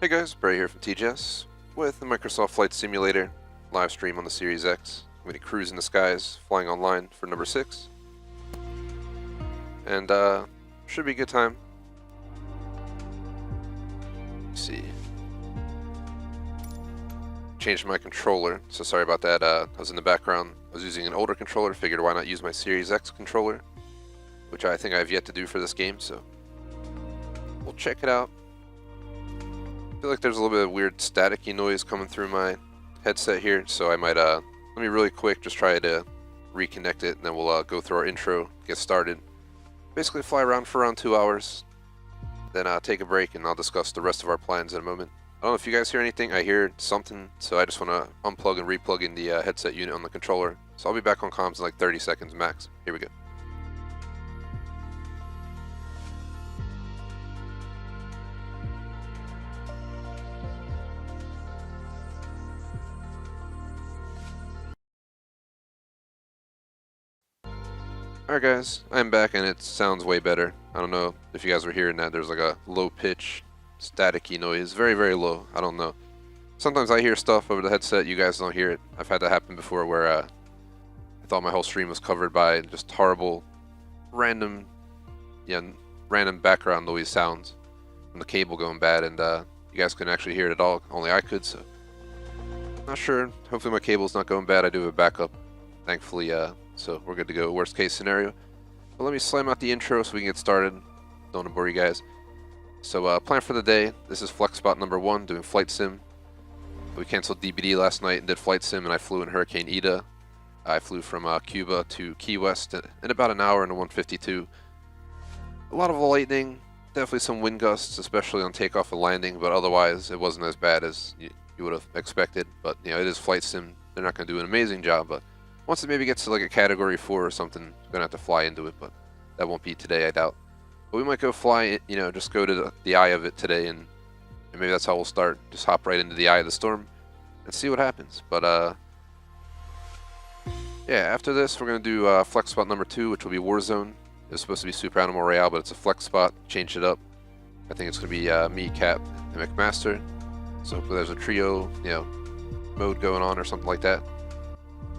Hey guys, Bray here from TGS with the Microsoft Flight Simulator live stream on the Series X. I'm going to cruise in the skies, flying online for number 6. And should be a good time. Let's see. Changed my controller, so sorry about that. I was in the background. I was using an older controller, figured why not use my Series X controller, which I think I have yet to do for this game, so we'll check it out. I feel like there's a little bit of weird staticky noise coming through my headset here, so I might let me really quick just try to reconnect it, and then we'll go through our intro, get started. Basically fly around for around 2 hours, then take a break, and I'll discuss the rest of our plans in a moment. I don't know if you guys hear anything. I hear something, so I just want to unplug and replug in the headset unit on the controller. So I'll be back on comms in like 30 seconds max. Here we go. Alright guys, I'm back and it sounds way better. I don't know if you guys were hearing that. There's like a low pitch, staticky noise. Very, very low. I don't know. Sometimes I hear stuff over the headset, you guys don't hear it. I've had that happen before where I thought my whole stream was covered by just horrible, random background noise sounds from the cable going bad, and you guys couldn't actually hear it at all. Only I could, so not sure. Hopefully my cable's not going bad. I do have a backup, thankfully, so we're good to go. Worst case scenario. But let me slam out the intro so we can get started. Don't want to bore you guys. So plan for the day. This is flex spot number 1, doing flight sim. We canceled DBD last night and did flight sim, and I flew in Hurricane Ida. I flew from Cuba to Key West in about an hour in a 152. A lot of lightning, definitely some wind gusts, especially on takeoff and landing, but otherwise it wasn't as bad as you would have expected. But you know, it is flight sim. They're not going to do an amazing job, but once it maybe gets to like a category 4 or something, we're gonna have to fly into it, but that won't be today, I doubt. But we might go fly, you know, just go to the eye of it today, and maybe that's how we'll start. Just hop right into the eye of the storm and see what happens. But yeah, after this we're gonna do flex spot number 2, which will be Warzone. It was supposed to be Super Animal Royale, but it's a flex spot. Changed it up. I think it's gonna be me, Cap, and McMaster. So hopefully there's a trio, you know, mode going on or something like that.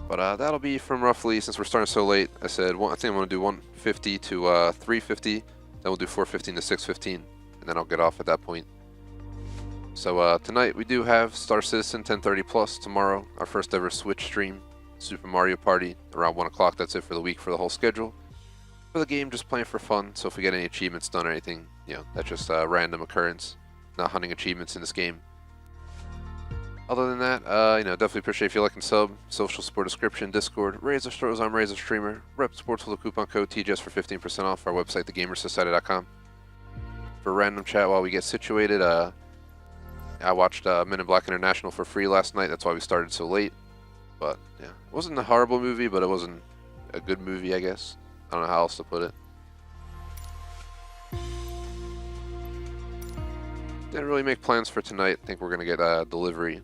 But that'll be from roughly, since we're starting so late, I said, I think I'm going to do 150 to 350, then we'll do 415 to 615, and then I'll get off at that point. So tonight we do have Star Citizen 1030 Plus tomorrow, our first ever Switch stream, Super Mario Party, around 1 o'clock. That's it for the week for the whole schedule. For the game, just playing for fun, so if we get any achievements done or anything, you know, that's just a random occurrence, not hunting achievements in this game. Other than that, you know, definitely appreciate if you like and sub, social support description, Discord, Razer Stores, I'm Razer Streamer, Rep Sports with a coupon code TGS for 15% off, our website, thegamersociety.com. For random chat while we get situated, I watched Men in Black International for free last night, that's why we started so late. But, yeah, it wasn't a horrible movie, but it wasn't a good movie, I guess. I don't know how else to put it. Didn't really make plans for tonight. I think we're going to get a delivery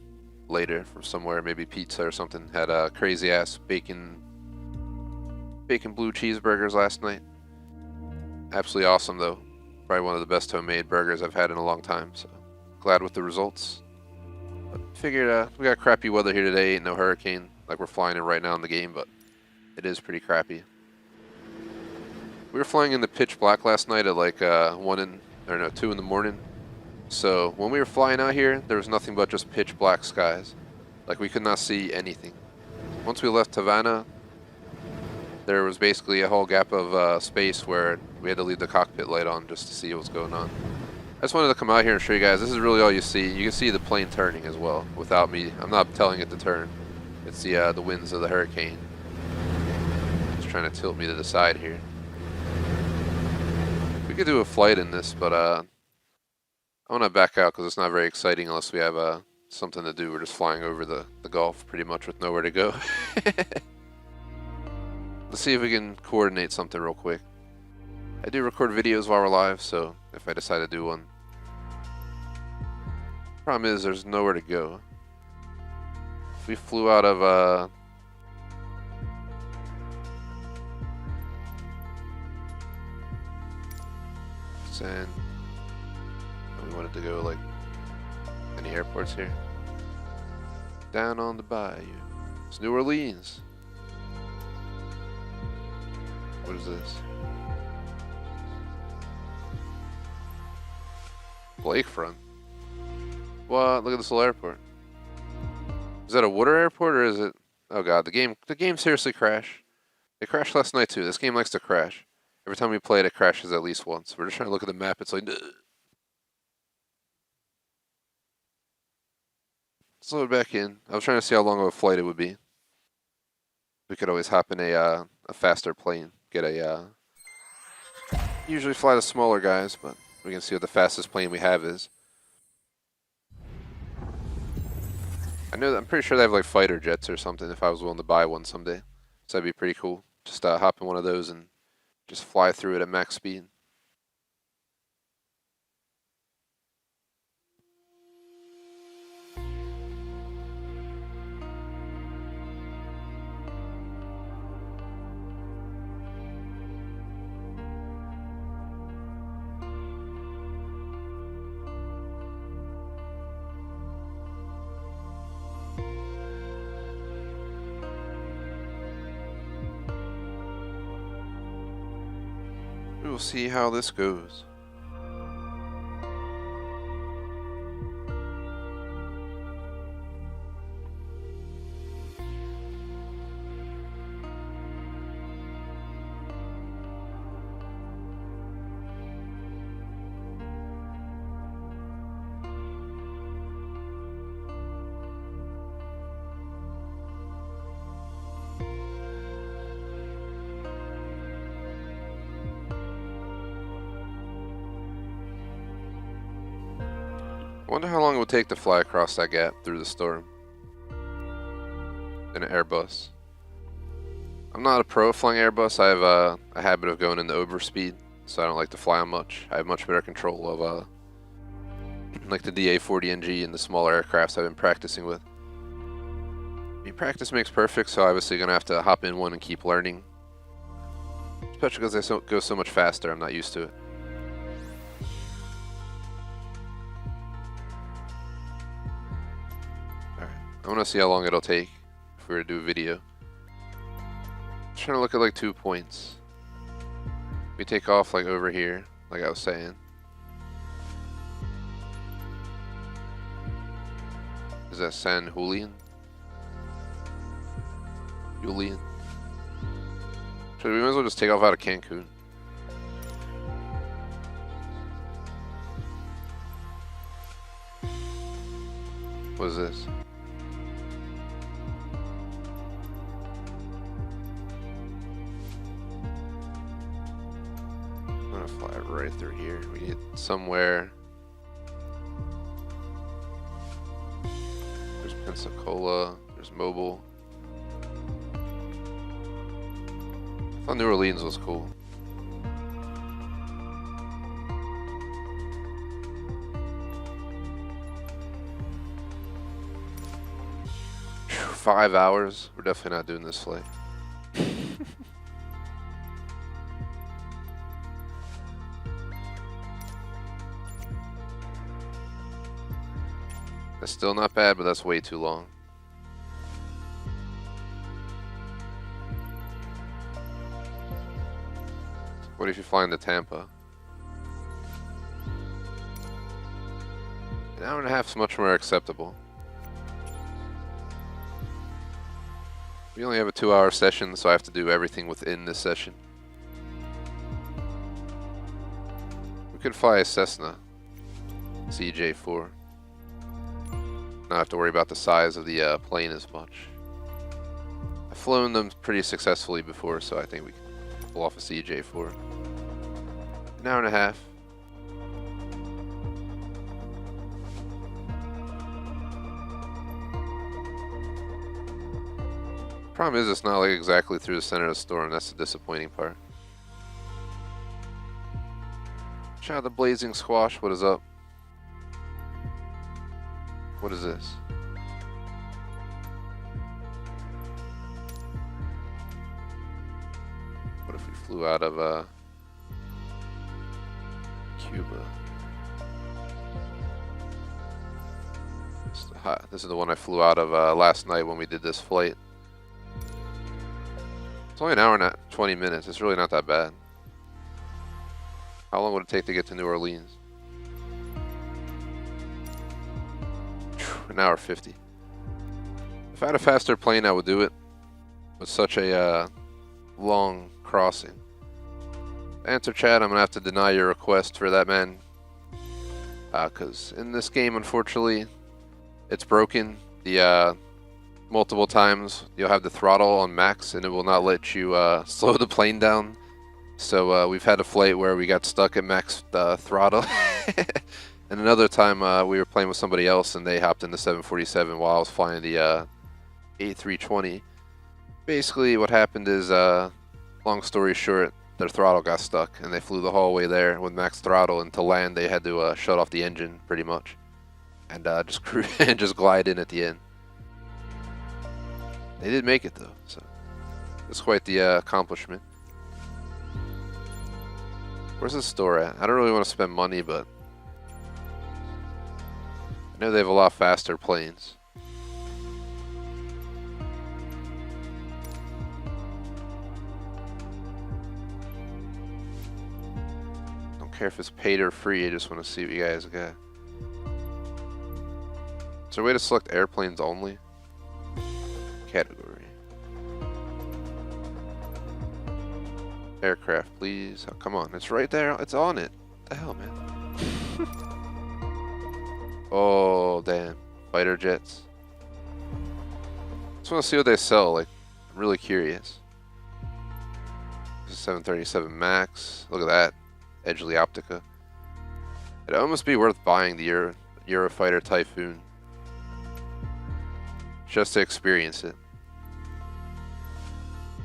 later from somewhere, maybe pizza or something. Had a crazy ass bacon blue cheeseburgers last night. Absolutely awesome though. Probably one of the best homemade burgers I've had in a long time, so glad with the results. But figured we got crappy weather here today, ain't no hurricane like we're flying in right now in the game, but it is pretty crappy. We were flying in the pitch black last night at like 2 in the morning. So when we were flying out here, there was nothing but just pitch black skies. Like we could not see anything. Once we left Havana, there was basically a whole gap of space where we had to leave the cockpit light on just to see what was going on. I just wanted to come out here and show you guys, this is really all you see. You can see the plane turning as well without me. I'm not telling it to turn. It's the winds of the hurricane. It's trying to tilt me to the side here. We could do a flight in this, but I want to back out because it's not very exciting unless we have something to do. We're just flying over the Gulf pretty much with nowhere to go. Let's see if we can coordinate something real quick. I do record videos while we're live, so if I decide to do one. Problem is there's nowhere to go. If we flew out of San... We wanted to go like Any airports here? Down on the bayou. It's New Orleans. What is this? Lakefront. What? Look at this little airport. Is that a water airport or is it? Oh god, the game seriously crashed. It crashed last night too. This game likes to crash. Every time we play it, it crashes at least once. We're just trying to look at the map. It's like, let's load it back in. I was trying to see how long of a flight it would be. We could always hop in a faster plane. Get a. Usually fly the smaller guys, but we can see what the fastest plane we have is. I'm pretty sure they have like fighter jets or something if I was willing to buy one someday. So that'd be pretty cool. Just hop in one of those and just fly through it at max speed. We will see how this goes. I wonder how long it would take to fly across that gap through the storm in an Airbus. I'm not a pro at flying Airbus. I have a habit of going into overspeed, so I don't like to fly them much. I have much better control of like the DA-40NG and the smaller aircrafts I've been practicing with. I mean, practice makes perfect, so obviously gonna have to hop in one and keep learning. Especially because they go so much faster, I'm not used to it. I want to see how long it'll take if we were to do a video. I'm trying to look at like 2 points. We take off like over here, like I was saying. Is that San Julian? Julian? So we might as well just take off out of Cancun. What is this? Fly right through here. We need somewhere. There's Pensacola. There's Mobile. I thought New Orleans was cool. Whew, 5 hours. We're definitely not doing this flight. That's still not bad, but that's way too long. What if you fly into Tampa? An hour and a half is much more acceptable. We only have a 2-hour session, so I have to do everything within this session. We could fly a Cessna CJ4. Not have to worry about the size of the plane as much. I've flown them pretty successfully before, so I think we can pull off a CJ4. An hour and a half. Problem is, it's not like exactly through the center of the storm. That's the disappointing part. Shout out the Blazing Squash. What is up? What is this? What if we flew out of Cuba? This is the one I flew out of last night when we did this flight. It's only an hour and 20 minutes. It's really not that bad. How long would it take to get to New Orleans? An hour 50. If I had a faster plane, I would do it. With such a long crossing. Answer chat, I'm going to have to deny your request for that, man. Because in this game, unfortunately, it's broken. The multiple times you'll have the throttle on max and it will not let you slow the plane down. So we've had a flight where we got stuck at max throttle. And another time we were playing with somebody else and they hopped in the 747 while I was flying the A320. Basically what happened is, long story short, their throttle got stuck and they flew the whole way there with max throttle, and to land they had to shut off the engine pretty much and just glide in at the end. They did make it though, so it's quite the accomplishment. Where's the store at? I don't really want to spend money, but I know they have a lot faster planes. Don't care if it's paid or free, I just want to see what you guys got. Is there a way to select airplanes only? Category. Aircraft, please. Oh, come on, it's right there. It's on it. What the hell, man? Oh, damn. Fighter jets. Just want to see what they sell. Like, I'm really curious. This is 737 Max. Look at that. Edgeley Optica. It'd almost be worth buying the Eurofighter Typhoon. Just to experience it.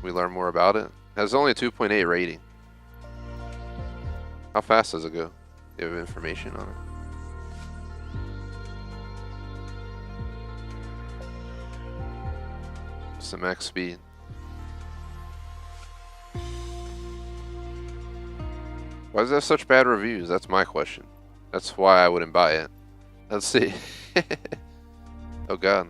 We learn more about it. It has only a 2.8 rating. How fast does it go? Do you have information on it? What's the max speed? Why does it have such bad reviews? That's my question. That's why I wouldn't buy it. Let's see. Oh god.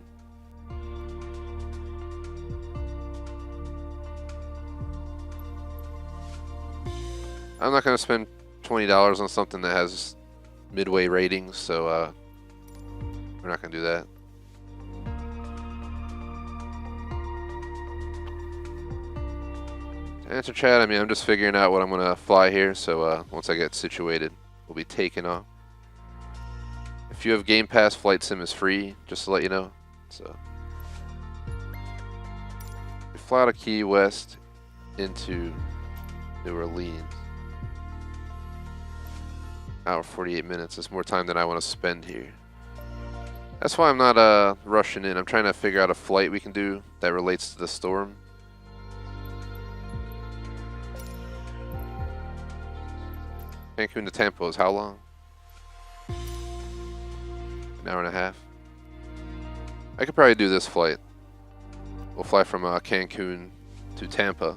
I'm not going to spend $20 on something that has midway ratings, so we're not going to do that. To answer chat, I mean, I'm just figuring out what I'm going to fly here, so once I get situated, we'll be taking off. If you have Game Pass, Flight Sim is free, just to let you know. So, we fly out of Key West into New Orleans. Hour 48 minutes. That's more time than I want to spend here. That's why I'm not rushing in. I'm trying to figure out a flight we can do that relates to the storm. Cancun to Tampa is how long? An hour and a half. I could probably do this flight. We'll fly from Cancun to Tampa.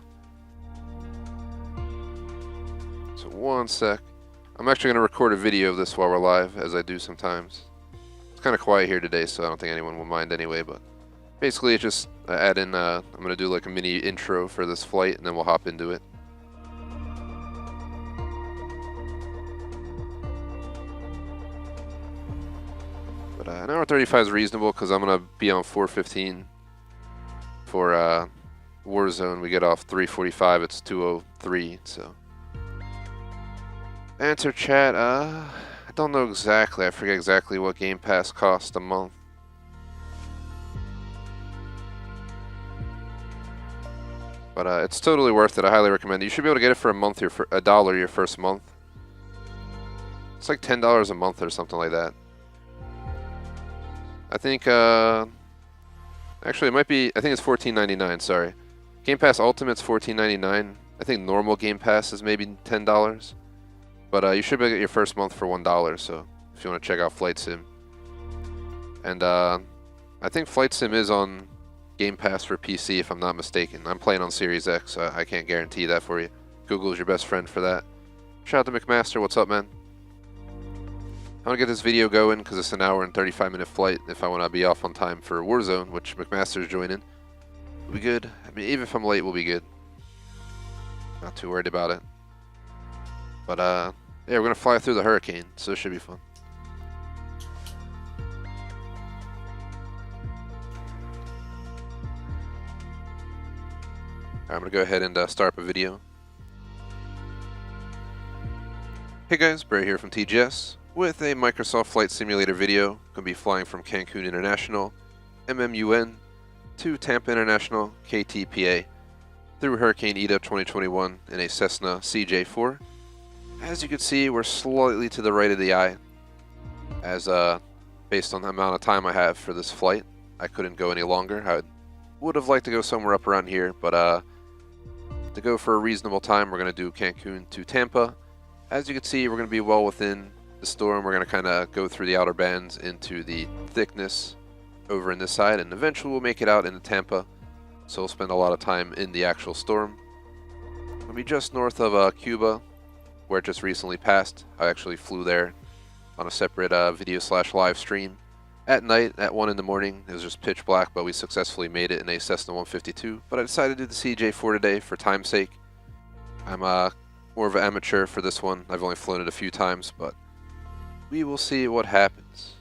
So one sec. I'm actually going to record a video of this while we're live, as I do sometimes. It's kind of quiet here today, so I don't think anyone will mind anyway, but basically it's just add in, I'm going to do like a mini intro for this flight, and then we'll hop into it. But an hour 35 is reasonable, because I'm going to be on 4:15 for Warzone. We get off 3:45, it's 2:03, so... Answer chat, I don't know exactly. I forget exactly what Game Pass costs a month. But it's totally worth it. I highly recommend it. You should be able to get it for a month, for $1 your first month. It's like $10 a month or something like that. I think, actually it might be, I think it's $14.99, sorry. Game Pass Ultimate's $14.99. I think normal Game Pass is maybe $10. But you should be able to get your first month for $1, so if you want to check out Flight Sim. And I think Flight Sim is on Game Pass for PC, if I'm not mistaken. I'm playing on Series X, so I can't guarantee that for you. Google's your best friend for that. Shout out to McMaster, what's up, man? I want to get this video going because it's an hour and 35-minute flight. If I want to be off on time for Warzone, which McMaster's joining, we'll be good. I mean, even if I'm late, we'll be good. Not too worried about it. But yeah, we're gonna fly through the hurricane, so it should be fun. Alright, I'm gonna go ahead and start up a video. Hey guys, Barry here from TGS with a Microsoft Flight Simulator video. Gonna be flying from Cancun International, MMUN, to Tampa International, KTPA, through Hurricane Ida 2021 in a Cessna CJ4. As you can see, we're slightly to the right of the eye, as based on the amount of time I have for this flight, I couldn't go any longer. I would have liked to go somewhere up around here, but to go for a reasonable time, we're going to do Cancun to Tampa. As you can see, we're going to be well within the storm. We're going to kind of go through the outer bands into the thickness over in this side, and eventually we'll make it out into Tampa, so we'll spend a lot of time in the actual storm. We'll be just north of Cuba, where it just recently passed. I actually flew there on a separate video/live stream at night at 1 in the morning. It was just pitch black, but we successfully made it in a Cessna 152. But I decided to do the CJ4 today for time's sake. I'm more of an amateur for this one. I've only flown it a few times, but we will see what happens.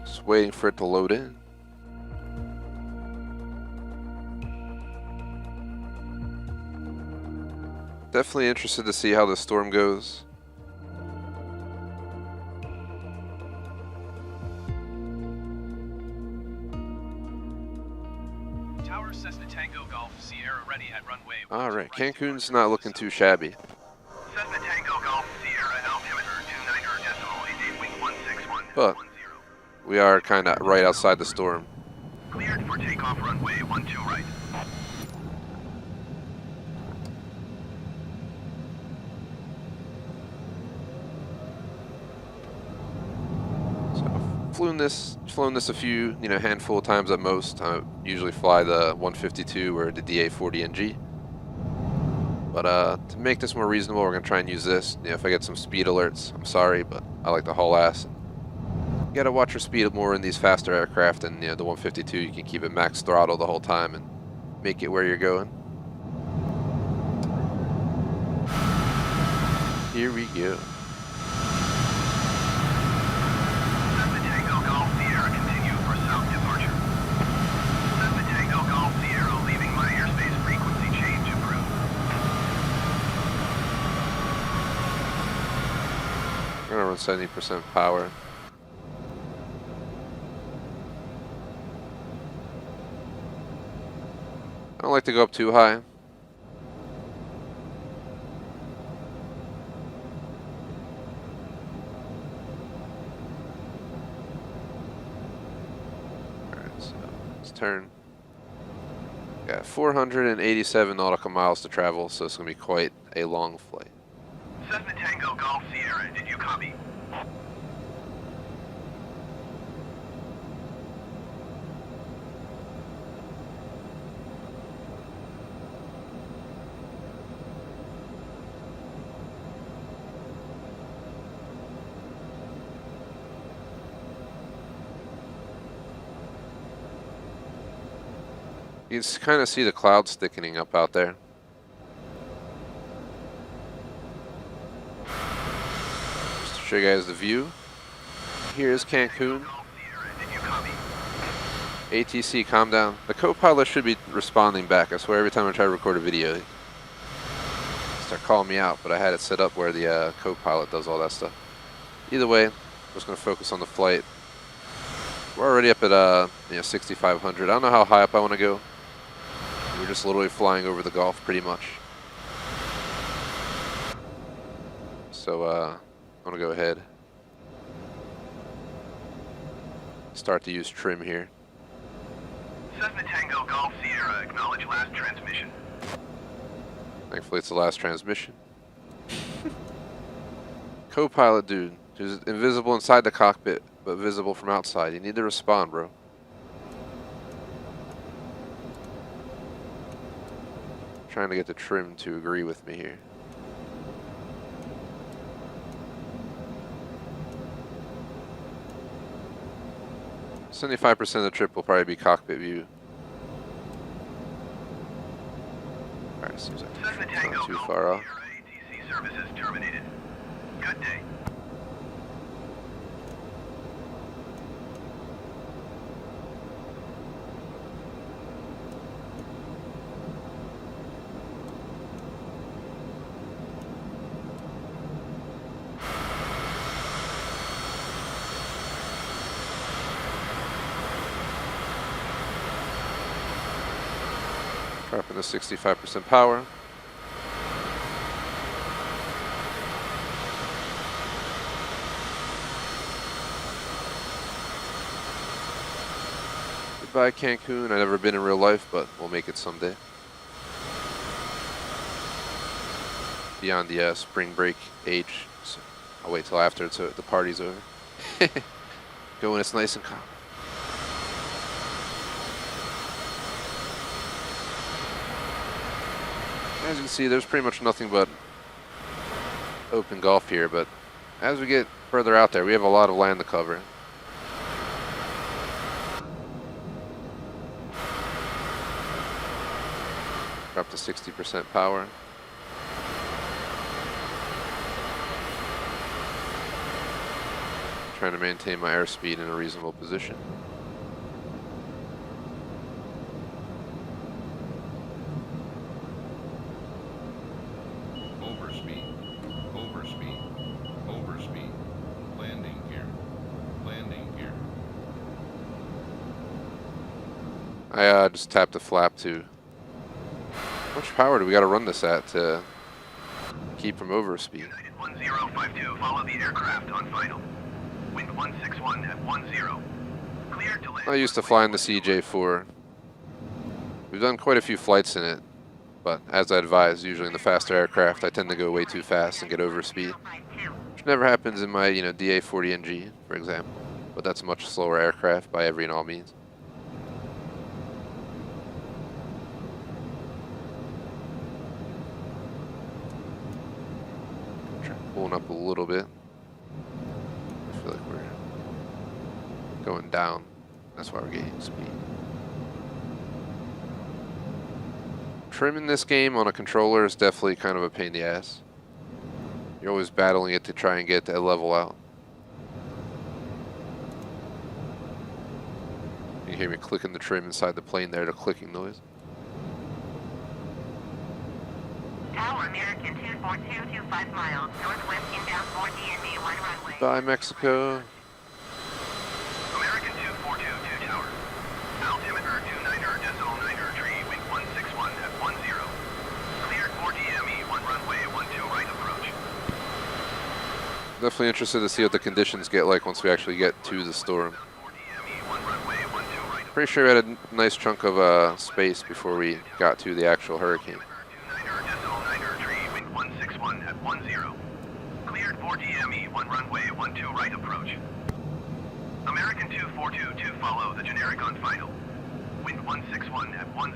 Just waiting for it to load in. Definitely interested to see how the storm goes. Tower Cessna Tango Golf Sierra ready at runway. Alright, Cancun's not looking too shabby. Cessna Tango Golf Sierra altimeter 29.88.161. But we are kind of right outside the storm. Cleared for takeoff runway 12 right. Flown this a few, handful of times at most. I usually fly the 152 or the DA40NG. But to make this more reasonable, we're gonna try and use this. If I get some speed alerts, I'm sorry, but I like to haul ass. You gotta watch your speed more in these faster aircraft, and the 152 you can keep it max throttle the whole time and make it where you're going. Here we go. Cessna Tango Golf Sierra continue for south departure. Cessna Tango Golf Sierra leaving my airspace frequency change approved. We're gonna run 70% power. I don't like to go up too high. Alright, so let's turn. Got 487 nautical miles to travel, so it's going to be quite a long flight. Cessna Tango Golf Sierra, did you copy? You can kind of see the clouds thickening up out there. Just to show you guys the view. Here's Cancun. ATC, calm down. The co-pilot should be responding back. I swear every time I try to record a video, they start calling me out, but I had it set up where the co-pilot does all that stuff. Either way, I'm just going to focus on the flight. We're already up at 6,500. I don't know how high up I want to go. We're just literally flying over the Gulf pretty much. So I'm gonna go ahead. Start to use trim here. Cessna Tango Golf Sierra, acknowledge last transmission. Thankfully it's the last transmission. Co-pilot dude, who's invisible inside the cockpit, but visible from outside. You need to respond, bro. Trying to get the trim to agree with me here. "75% of the trip will probably be cockpit view." Alright, seems like it's not too far off. ATC services terminated. Good day. Dropping to 65% power. Goodbye Cancun. I've never been in real life, but we'll make it someday. Beyond the spring break age, so I'll wait till after the party's over. Go when it's nice and calm. As you can see, there's pretty much nothing but open Gulf here, but as we get further out there, we have a lot of land to cover. Drop to 60% power. Trying to maintain my airspeed in a reasonable position. Overspeed, landing gear, I just tapped the flap to. How much power do we got to run this at to keep from overspeed? United 1052, follow the aircraft on final. Wind 161 at 10. Cleared to land. I used to fly in the CJ4. We've done quite a few flights in it, but as I advised, usually in the faster aircraft, I tend to go way too fast and get overspeed, which never happens in my DA40NG, for example. But that's a much slower aircraft by every and all means. Pulling up a little bit. I feel like we're going down. That's why we're gaining speed. Trimming this game on a controller is definitely kind of a pain in the ass. You're always battling it to try and get that level out. You hear me clicking the trim inside the plane there, the clicking noise. Tower American 24225 miles, northwest inbound 4DME 1 runway. Bye, Mexico. American 2422 tower. Altimeter 29er, tree, wind 161 at 10. Cleared 4DME, 1 runway, 12 right approach. Definitely interested to see what the conditions get like once we actually get to the storm. 4DME, 1 runway, 12 right. Pretty sure we had a nice chunk of space before we got to the actual hurricane. 29er, tree, wind 161 at 10. Cleared 4DME, 1 runway, 12 right approach. American 2422, follow the generic on final. Wind 161 at 10.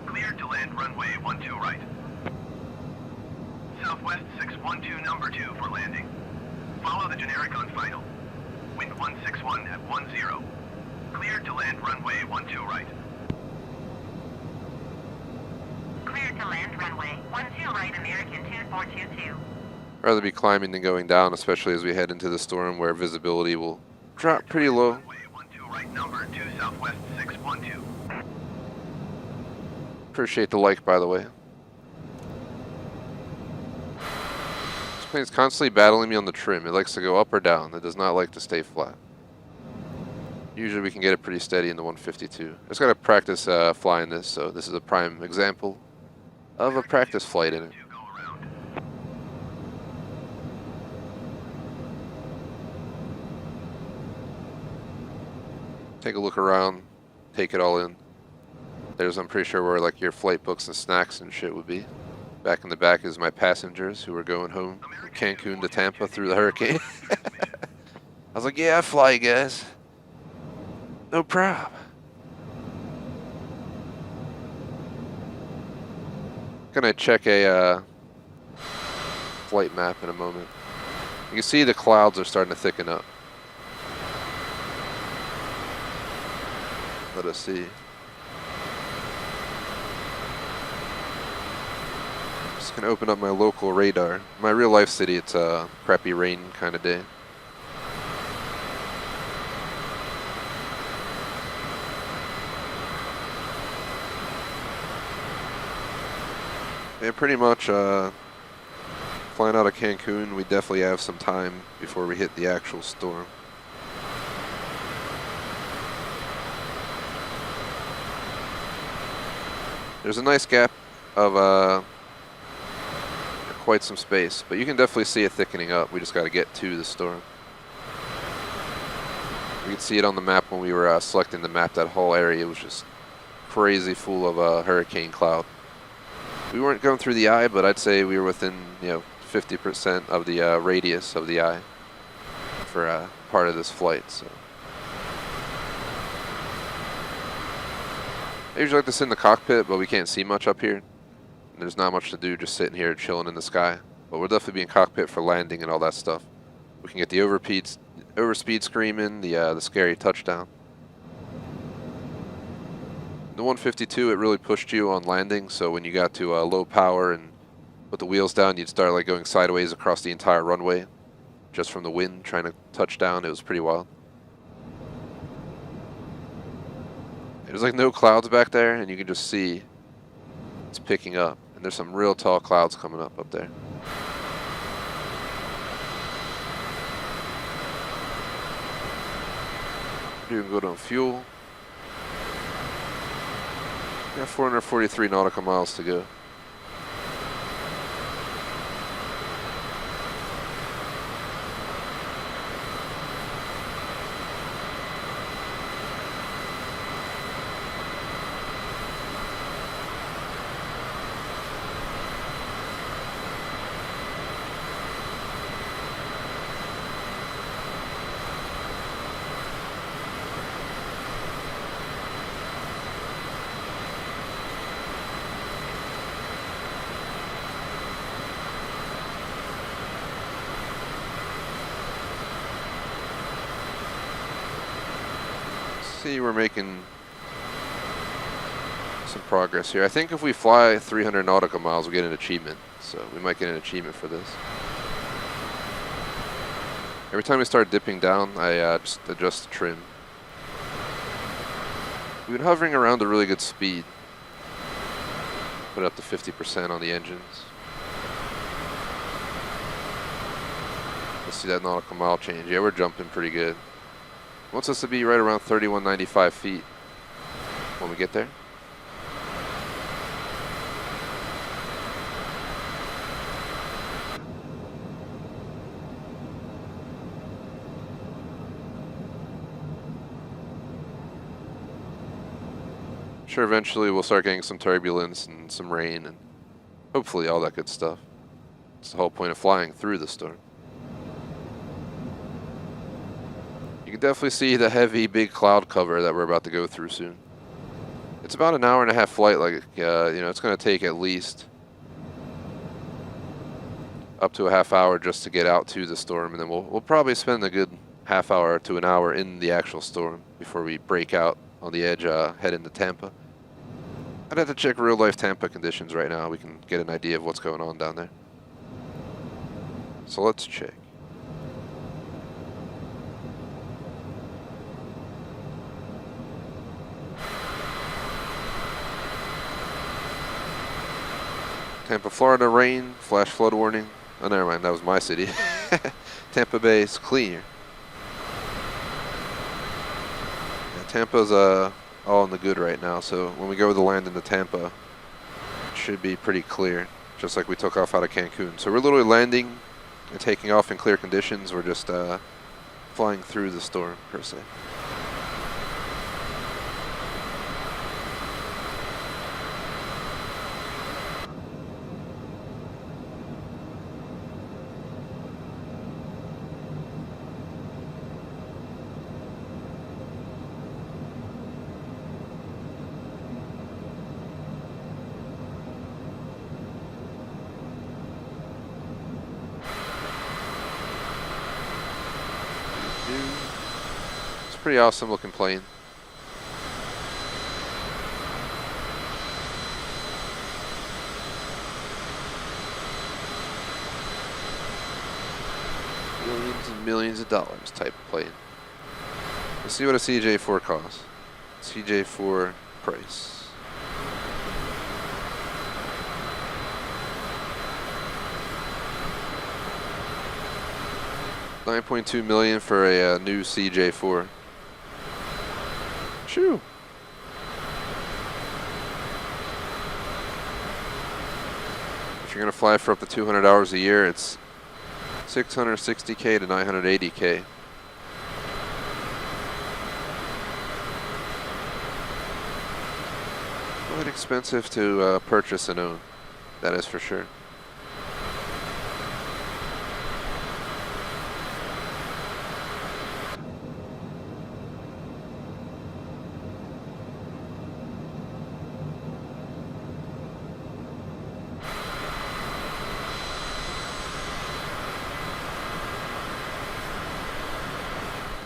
Cleared to land runway 12 right. Southwest 612 number 2 for landing. Follow the generic on final. Wind 161 at 10. Cleared to land runway 12 right. Cleared to land runway 12 right, American 2422. Rather be climbing than going down, especially as we head into the storm where visibility will drop pretty low. Runway 12 right, number 2 Southwest 612. Appreciate the like, by the way. This plane's constantly battling me on the trim. It likes to go up or down. It does not like to stay flat. Usually we can get it pretty steady in the 152. I just gotta practice flying this, so this is a prime example of a practice flight in it. Two go around. Take a look around, take it all in. There's, I'm pretty sure, where like your flight books and snacks and shit would be. Back in the back is my passengers who are going home from Cancun to Tampa through the hurricane. I was like, yeah, I fly, guys. No problem. Gonna check a flight map in a moment. You can see the clouds are starting to thicken up. Let us see. Just gonna open up my local radar. My real life city, it's a crappy rain kind of day. Yeah, pretty much flying out of Cancun, we definitely have some time before we hit the actual storm. There's a nice gap of quite some space, but you can definitely see it thickening up. We just got to get to the storm. We could see it on the map when we were selecting the map. That whole area was just crazy full of hurricane cloud. We weren't going through the eye, but I'd say we were within, 50% of the radius of the eye for part of this flight. So I usually like to sit in the cockpit, but we can't see much up here. There's not much to do, just sitting here chilling in the sky. But we'll definitely be in cockpit for landing and all that stuff. We can get the overspeed screaming, the scary touchdown. The 152, it really pushed you on landing, so when you got to low power and put the wheels down, you'd start like going sideways across the entire runway just from the wind trying to touch down. It was pretty wild. There's like no clouds back there, and you can just see it's picking up, and there's some real tall clouds coming up there. Doing good on fuel. We have 443 nautical miles to go. See, we're making some progress here. I think if we fly 300 nautical miles, we'll get an achievement. So we might get an achievement for this. Every time we start dipping down, I just adjust the trim. We've been hovering around a really good speed. Put it up to 50% on the engines. Let's see that nautical mile change. Yeah, we're jumping pretty good. Wants us to be right around 3195 feet when we get there. Sure, eventually we'll start getting some turbulence and some rain and hopefully all that good stuff. It's the whole point of flying through the storm. You can definitely see the heavy, big cloud cover that we're about to go through soon. It's about an hour and a half flight. Like, it's going to take at least up to a half hour just to get out to the storm, and then we'll probably spend a good half hour to an hour in the actual storm before we break out on the edge, head into Tampa. I'd have to check real-life Tampa conditions right now. We can get an idea of what's going on down there. So let's check. Tampa, Florida, rain, flash flood warning. Oh, never mind, that was my city. Tampa Bay is clear. Tampa's all in the good right now, so when we go to land into Tampa, it should be pretty clear, just like we took off out of Cancun. So we're literally landing and taking off in clear conditions. We're just flying through the storm, per se. It's a pretty awesome looking plane. Millions and millions of dollars type of plane. Let's see what a CJ4 costs. CJ4 price. $9.2 million for a new CJ4. Shoo. If you're gonna fly for up to 200 hours a year, it's $660K to $980K. Quite expensive to purchase and own. That is for sure.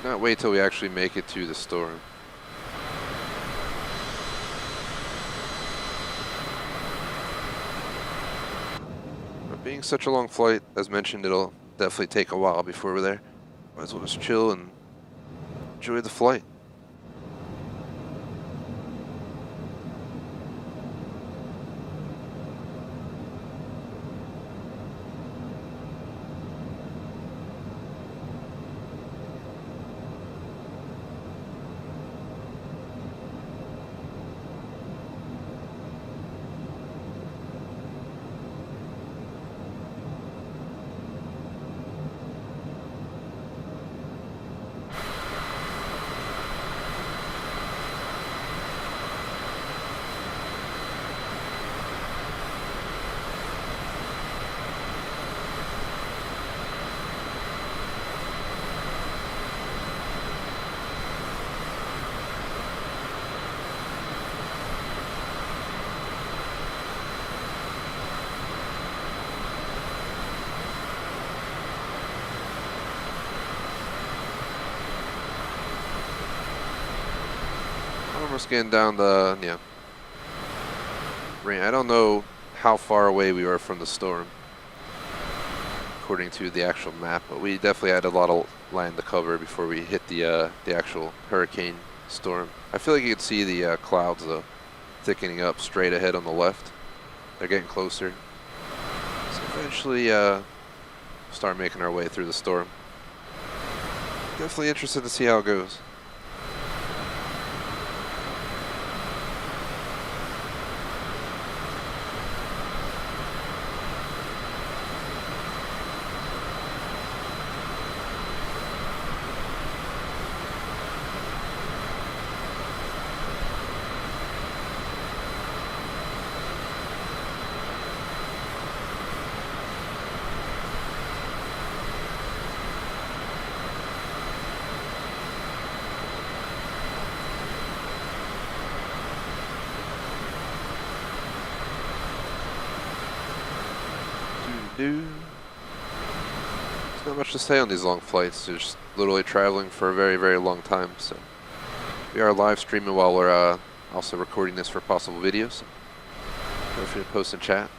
Not wait till we actually make it to the storm. But being such a long flight, as mentioned, it'll definitely take a while before we're there. Might as well just chill and enjoy the flight. Almost getting down the, rain. I don't know how far away we were from the storm, according to the actual map, but we definitely had a lot of land to cover before we hit the actual hurricane storm. I feel like you can see the clouds, though, thickening up straight ahead on the left. They're getting closer. So eventually, start making our way through the storm. Definitely interested to see how it goes. There's not much to say on these long flights. They're just literally traveling for a very, very long time. So we are live streaming while we're also recording this for possible videos. So feel free to post and chat.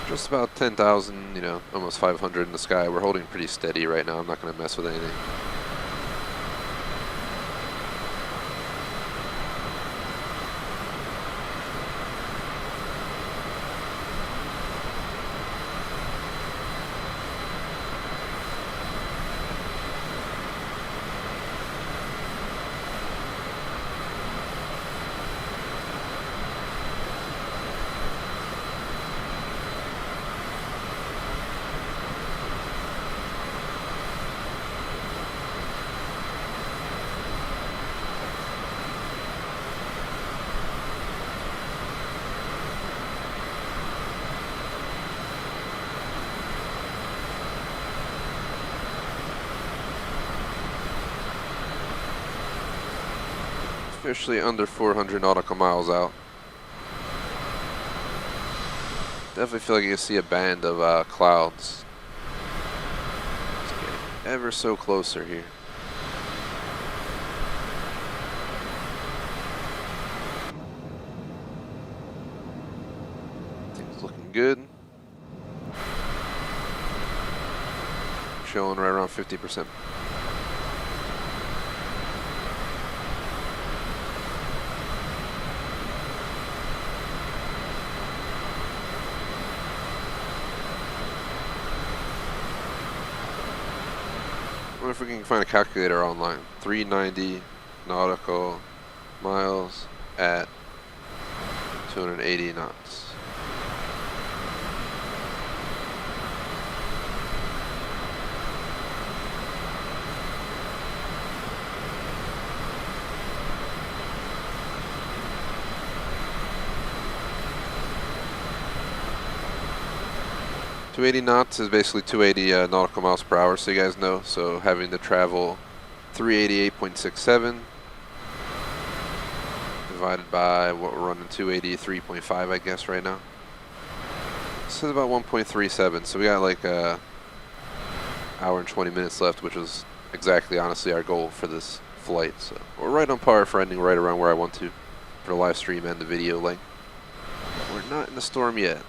Just about 10,000, you know, almost 500 in the sky. We're holding pretty steady right now. I'm not going to mess with anything. Officially under 400 nautical miles out. Definitely feel like you can see a band of clouds. It's getting ever so closer here. Things looking good. Showing right around 50%. I wonder if we can find a calculator online. 390 nautical miles at 280 knots. .280 knots is basically 280 nautical miles per hour, so you guys know. So having to travel 388.67 divided by what we're running 283.5, I guess, right now. This is about 1.37, so we got like a hour and 20 minutes left, which was exactly, honestly, our goal for this flight. So we're right on par for ending right around where I want to for the live stream and the video length. We're not in the storm yet.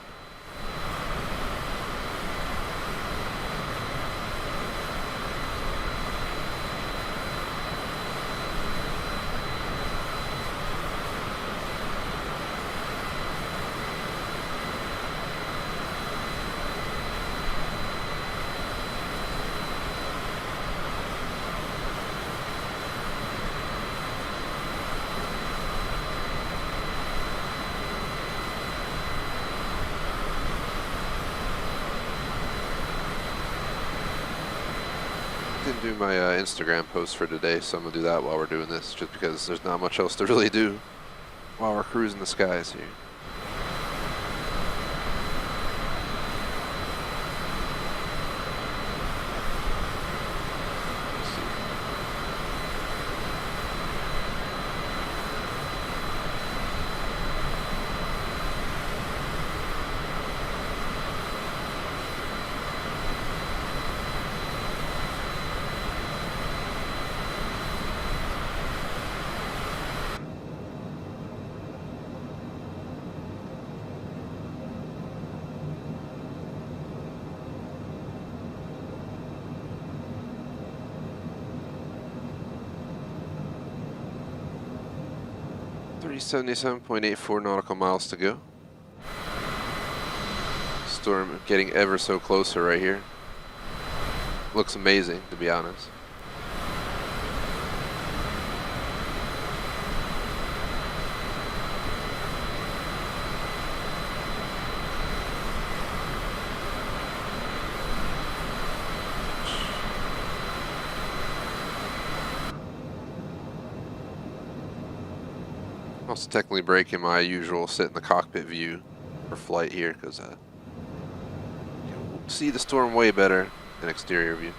Didn't do my Instagram post for today, so I'm gonna do that while we're doing this, just because there's not much else to really do while we're cruising the skies here. See. 377.84 nautical miles to go. Storm getting ever so closer right here. Looks amazing, to be honest. Also technically breaking my usual sit in the cockpit view for flight here, because you can see the storm way better than exterior view.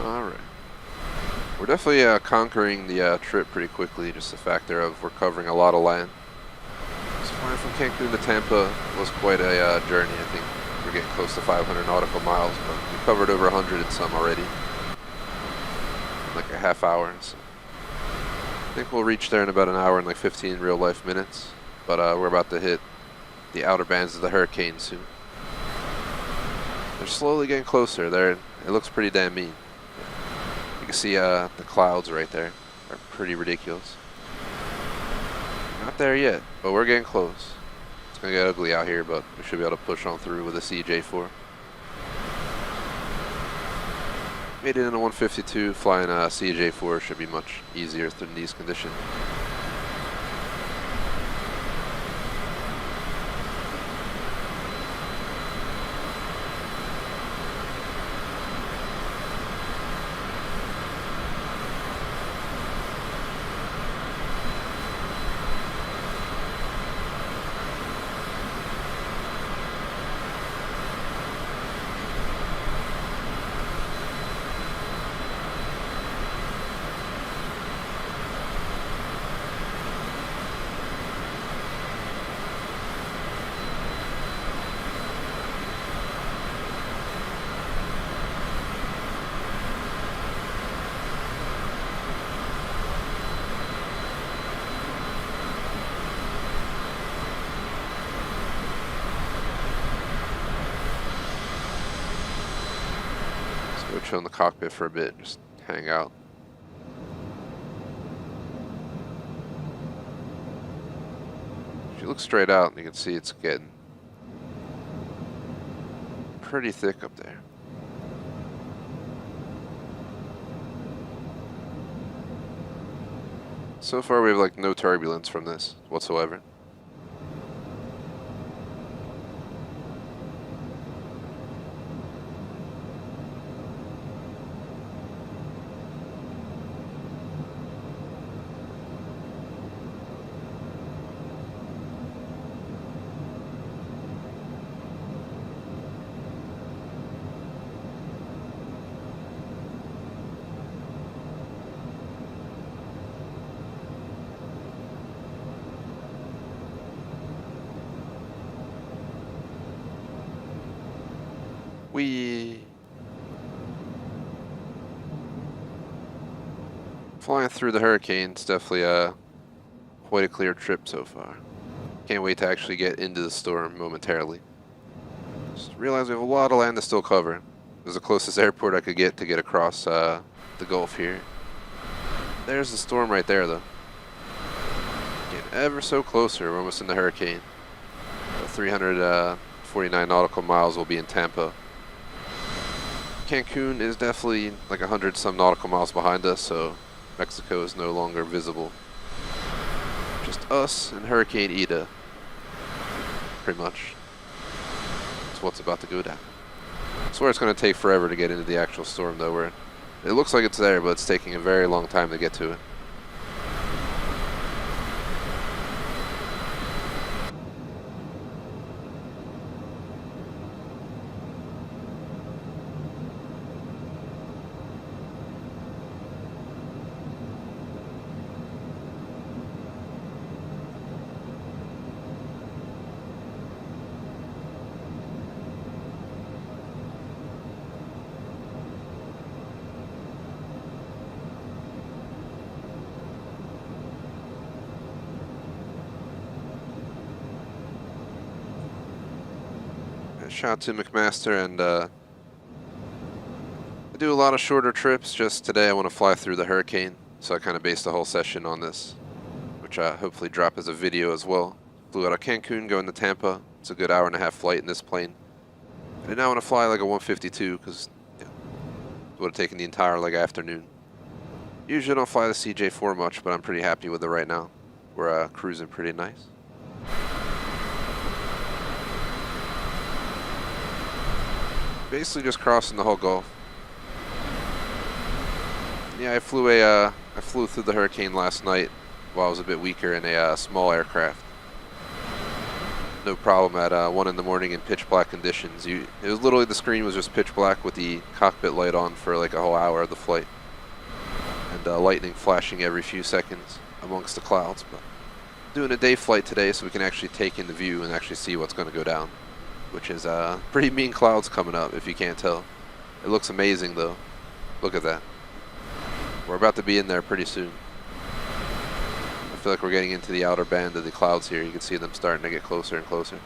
Alright. We're definitely conquering the trip pretty quickly, just the fact thereof we're covering a lot of land. So flying from Cancun to Tampa was quite a journey. I think we're getting close to 500 nautical miles, but we covered over 100 and some already. Like a half hour. So I think we'll reach there in about an hour and like 15 real life minutes. But we're about to hit the outer bands of the hurricane soon. They're slowly getting closer. It looks pretty damn mean. You can see the clouds right there are pretty ridiculous. Not there yet, but we're getting close. It's gonna get ugly out here, but we should be able to push on through with a CJ4. Made it in a 152. Flying a CJ4 should be much easier in these conditions. Go chill in the cockpit for a bit, just hang out. If you look straight out, you can see it's getting pretty thick up there. So far we have like no turbulence from this whatsoever. Flying through the hurricane, it's definitely quite a clear trip so far. Can't wait to actually get into the storm momentarily. Just realized we have a lot of land to still cover. This is the closest airport I could get to get across the Gulf here. There's the storm right there though. Getting ever so closer, we're almost in the hurricane. 349 nautical miles will be in Tampa. Cancun is definitely like 100 some nautical miles behind us, so Mexico is no longer visible. Just us and Hurricane Ida. Pretty much. That's what's about to go down. I swear it's going to take forever to get into the actual storm though. It looks like it's there, but it's taking a very long time to get to it. Shout out to McMaster, and I do a lot of shorter trips. Just today I want to fly through the hurricane, so I kind of based the whole session on this, which I hopefully drop as a video as well. Flew out of Cancun, going to Tampa. It's a good hour-and-a-half flight in this plane. I now want to fly like a 152 because it would have taken the entire like afternoon. Usually I don't fly the CJ4 much, but I'm pretty happy with it right now. We're cruising pretty nice. Basically just crossing the whole Gulf. Yeah, I flew through the hurricane last night while I was a bit weaker in a small aircraft. no problem at 1 in the morning in pitch black conditions. It was literally, the screen was just pitch black with the cockpit light on for like a whole hour of the flight. And lightning flashing every few seconds amongst the clouds. But doing a day flight today so we can actually take in the view and actually see what's going to go down. Which is pretty mean clouds coming up, if you can't tell. It looks amazing though. Look at that. We're about to be in there pretty soon. I feel like we're getting into the outer band of the clouds here. You can see them starting to get closer and closer.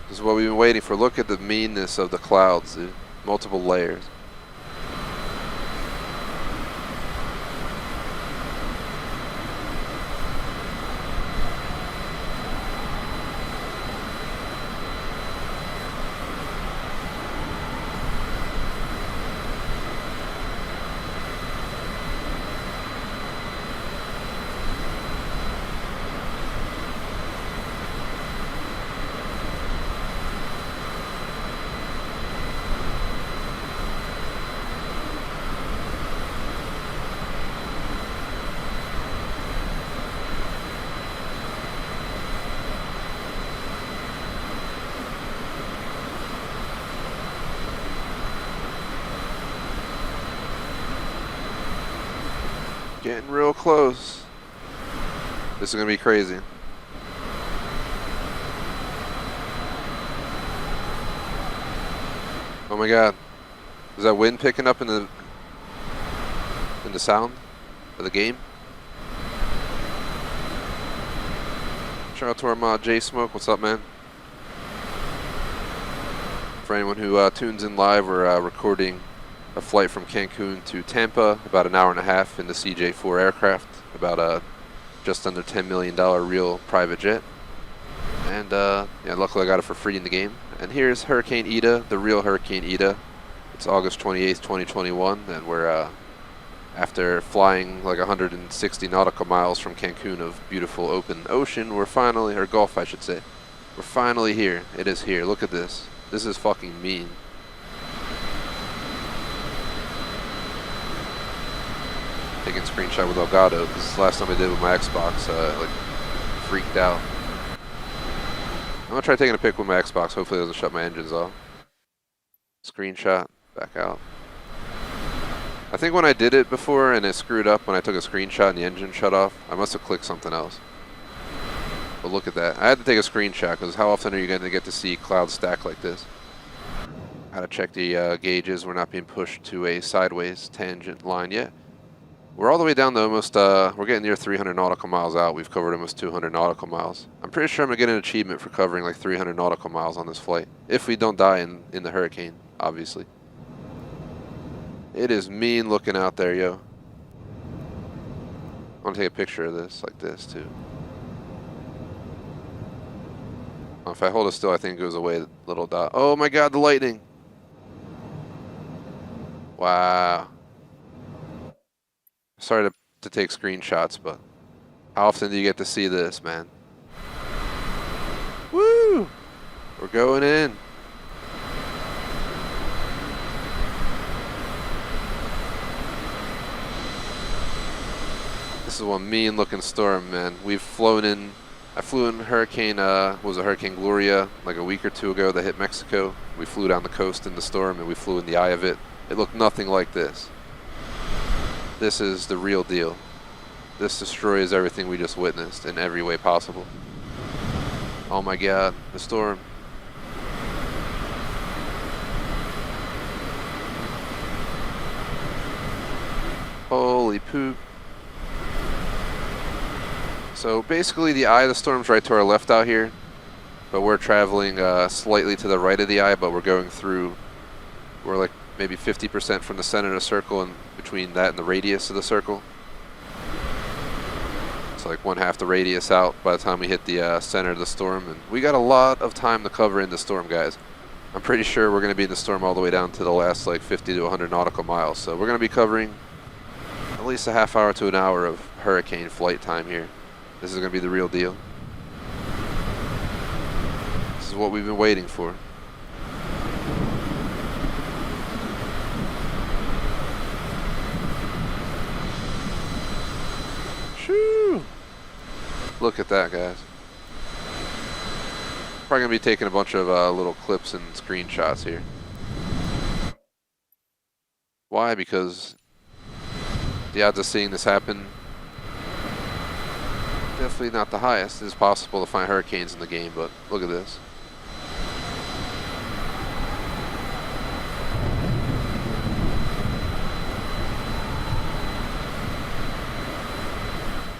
This is what we've been waiting for. Look at the meanness of the clouds, dude. Multiple layers. Getting real close. This is gonna be crazy. Oh my god. Is that wind picking up in the sound of the game? Shout out to our mod J Smoke. What's up, man? For anyone who tunes in live, we're recording a flight from Cancun to Tampa, about an hour and a half in the CJ4 aircraft, about just under $10 million real private jet. And yeah, luckily I got it for free in the game. And here's Hurricane Ida, the real Hurricane Ida. It's August 28th, 2021, and we're after flying like 160 nautical miles from Cancun of beautiful open ocean, we're finally, or Gulf I should say, we're finally here. It is here. Look at this. This is fucking mean. Taking a screenshot with Elgato, this is the last time I did with my Xbox, like freaked out. I'm gonna try taking a pic with my Xbox, hopefully it doesn't shut my engines off. Screenshot, back out. I think when I did it before and it screwed up when I took a screenshot and the engine shut off, I must have clicked something else. But look at that. I had to take a screenshot because how often are you going to get to see clouds stack like this? Gotta check the gauges. We're not being pushed to a sideways tangent line yet. We're all the way down to almost, we're getting near 300 nautical miles out. We've covered almost 200 nautical miles. I'm pretty sure I'm going to get an achievement for covering like 300 nautical miles on this flight. If we don't die in the hurricane, obviously. It is mean looking out there, yo. I want to take a picture of this, like this, too. If I hold it still, I think it goes away, the little dot. Oh my god, the lightning! Wow. Sorry to take screenshots, but how often do you get to see this, man? Woo! We're going in. This is one mean looking storm, man. We've flown in, I flew in Hurricane, was it Hurricane Gloria, like a week or two ago that hit Mexico. We flew down the coast in the storm and we flew in the eye of it. It looked nothing like this. This is the real deal. This destroys everything we just witnessed in every way possible. Oh my god, the storm. Holy poop. So basically the eye of the storm's right to our left out here, but we're traveling slightly to the right of the eye, but we're going through, we're like maybe 50% from the center of the circle and between that and the radius of the circle. It's like 1/2 the radius out by the time we hit the center of the storm, and we got a lot of time to cover in the storm, guys. I'm pretty sure we're going to be in the storm all the way down to the last like 50 to 100 nautical miles, so we're going to be covering a at least a half hour to an hour of hurricane flight time here. This is going to be the real deal. This is what we've been waiting for. Shoo! Look at that, guys. Probably going to be taking a bunch of little clips and screenshots here. Why? Because the odds of seeing this happen, definitely not the highest. It is possible to find hurricanes in the game, but look at this.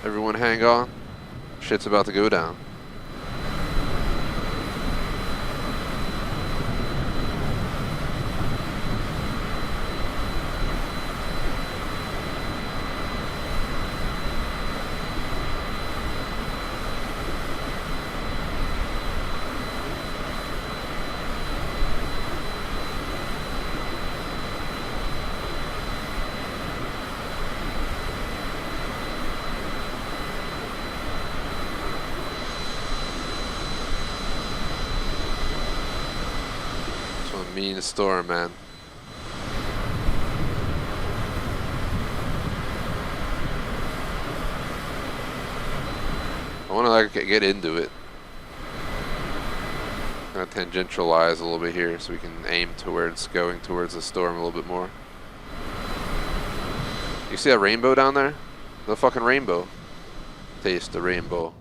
Everyone hang on. Shit's about to go down. Mean storm, man. I want to like get into it. Kind of tangentialize a little bit here so we can aim towards going towards the storm a little bit more. You see that rainbow down there? The fucking rainbow. Taste the rainbow.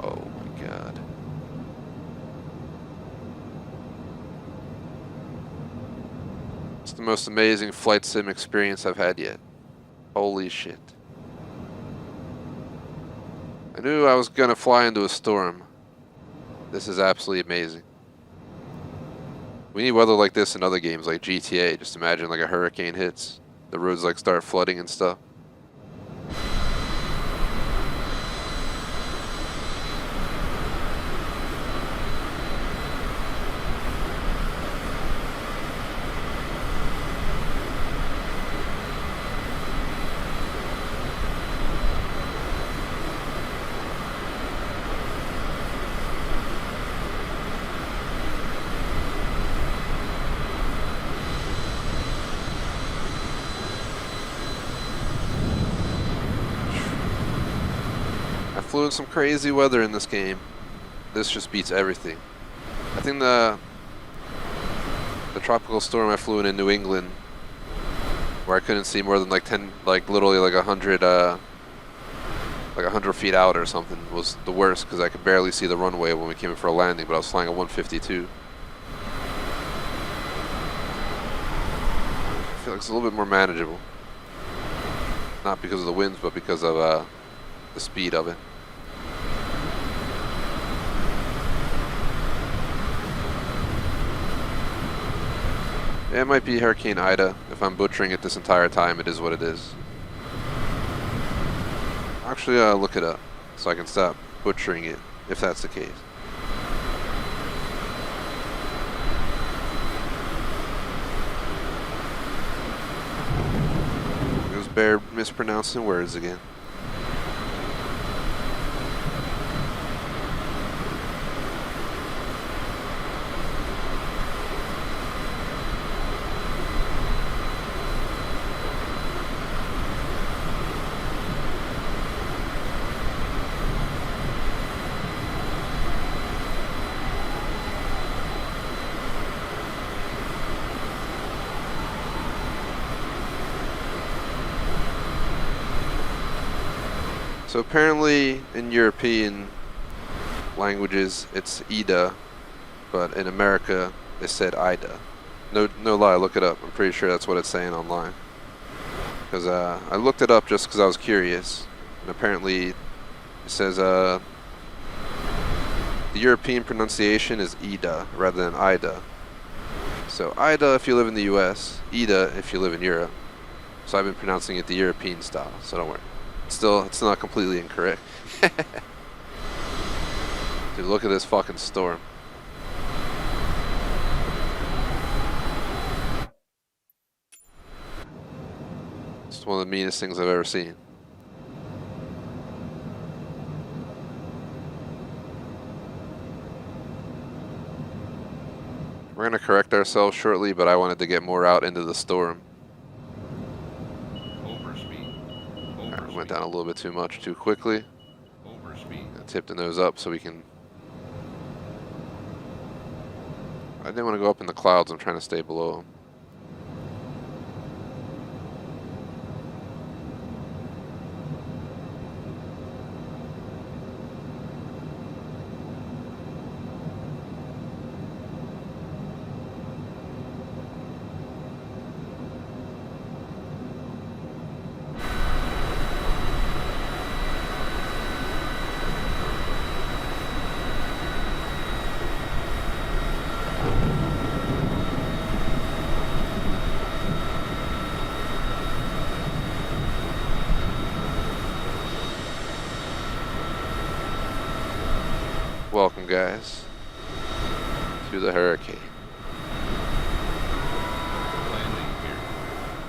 Oh my god. It's the most amazing flight sim experience I've had yet. Holy shit. I knew I was gonna fly into a storm. This is absolutely amazing. We need weather like this in other games like GTA. Just imagine like a hurricane hits. The roads like start flooding and stuff. Flew in some crazy weather in this game. This just beats everything. I think the tropical storm I flew in New England, where I couldn't see more than like 10, like literally like 100, like 100 feet out or something, was the worst because I could barely see the runway when we came in for a landing. But I was flying a 152. I feel like it's a little bit more manageable. Not because of the winds, but because of the speed of it. Yeah, it might be Hurricane Ida. If I'm butchering it this entire time, it is what it is. Actually, look it up so I can stop butchering it, if that's the case. It was Bear mispronouncing words again. So apparently in European languages it's Ida, but in America they said Ida. No lie, look it up. I'm pretty sure that's what it's saying online. Because I looked it up just because I was curious, and apparently it says the European pronunciation is Ida rather than Ida. So Ida if you live in the US, Ida if you live in Europe. So I've been pronouncing it the European style, so don't worry. It's not completely incorrect. Dude, look at this fucking storm. one of the meanest things I've ever seen. We're going to correct ourselves shortly, but I wanted to get more out into the storm. Overspeed. Alright, went down a little bit too much, too quickly. Overspeed. Tip the nose up so we can... I didn't want to go up in the clouds. I'm trying to stay below them. Welcome, guys, to the hurricane. Landing gear.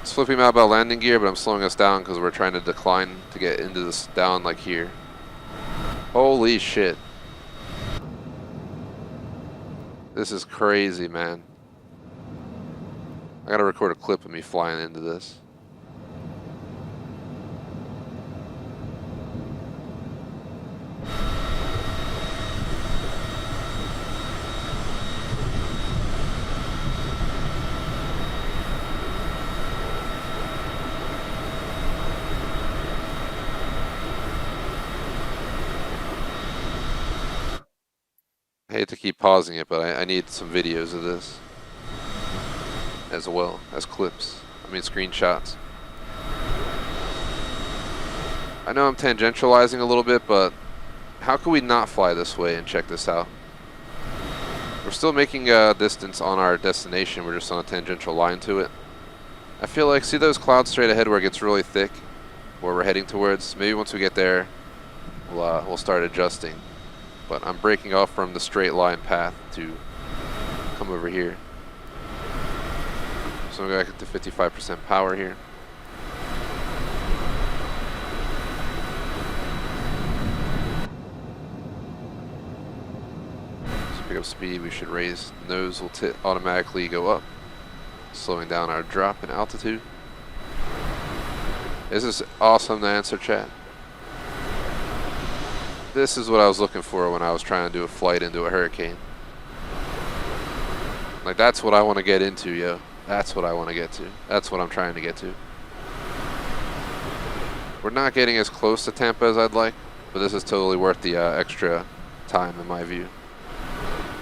It's flipping me out about landing gear, but I'm slowing us down because we're trying to decline to get into this down like here. Holy shit. This is crazy, man. I gotta record a clip of me flying into this. I hate to keep pausing it, but I need some videos of this as well as clips. I mean screenshots. I know I'm tangentializing a little bit, but how could we not fly this way and check this out? We're still making a distance on our destination. We're just on a tangential line to it. I feel like, see those clouds straight ahead where it gets really thick, where we're heading towards? Maybe once we get there, we'll start adjusting. But I'm breaking off from the straight line path to come over here. So I'm going to get to 55% power here. So pick up speed, we should raise nose, will automatically go up, slowing down our drop in altitude. This is awesome to answer chat. This is what I was looking for when I was trying to do a flight into a hurricane. Like, that's what I want to get into, yo. That's what I want to get to. That's what I'm trying to get to. We're not getting as close to Tampa as I'd like, but this is totally worth the extra time in my view.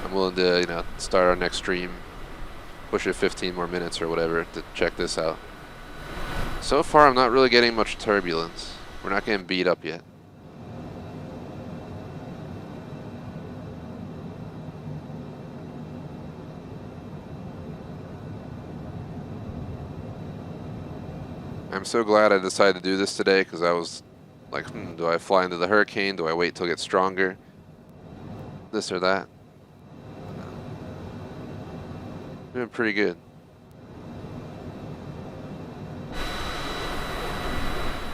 I'm willing to, you know, start our next stream, push it 15 more minutes or whatever to check this out. So far, I'm not really getting much turbulence. We're not getting beat up yet. I'm so glad I decided to do this today because I was like, do I fly into the hurricane? Do I wait till it gets stronger? This or that. Doing pretty good.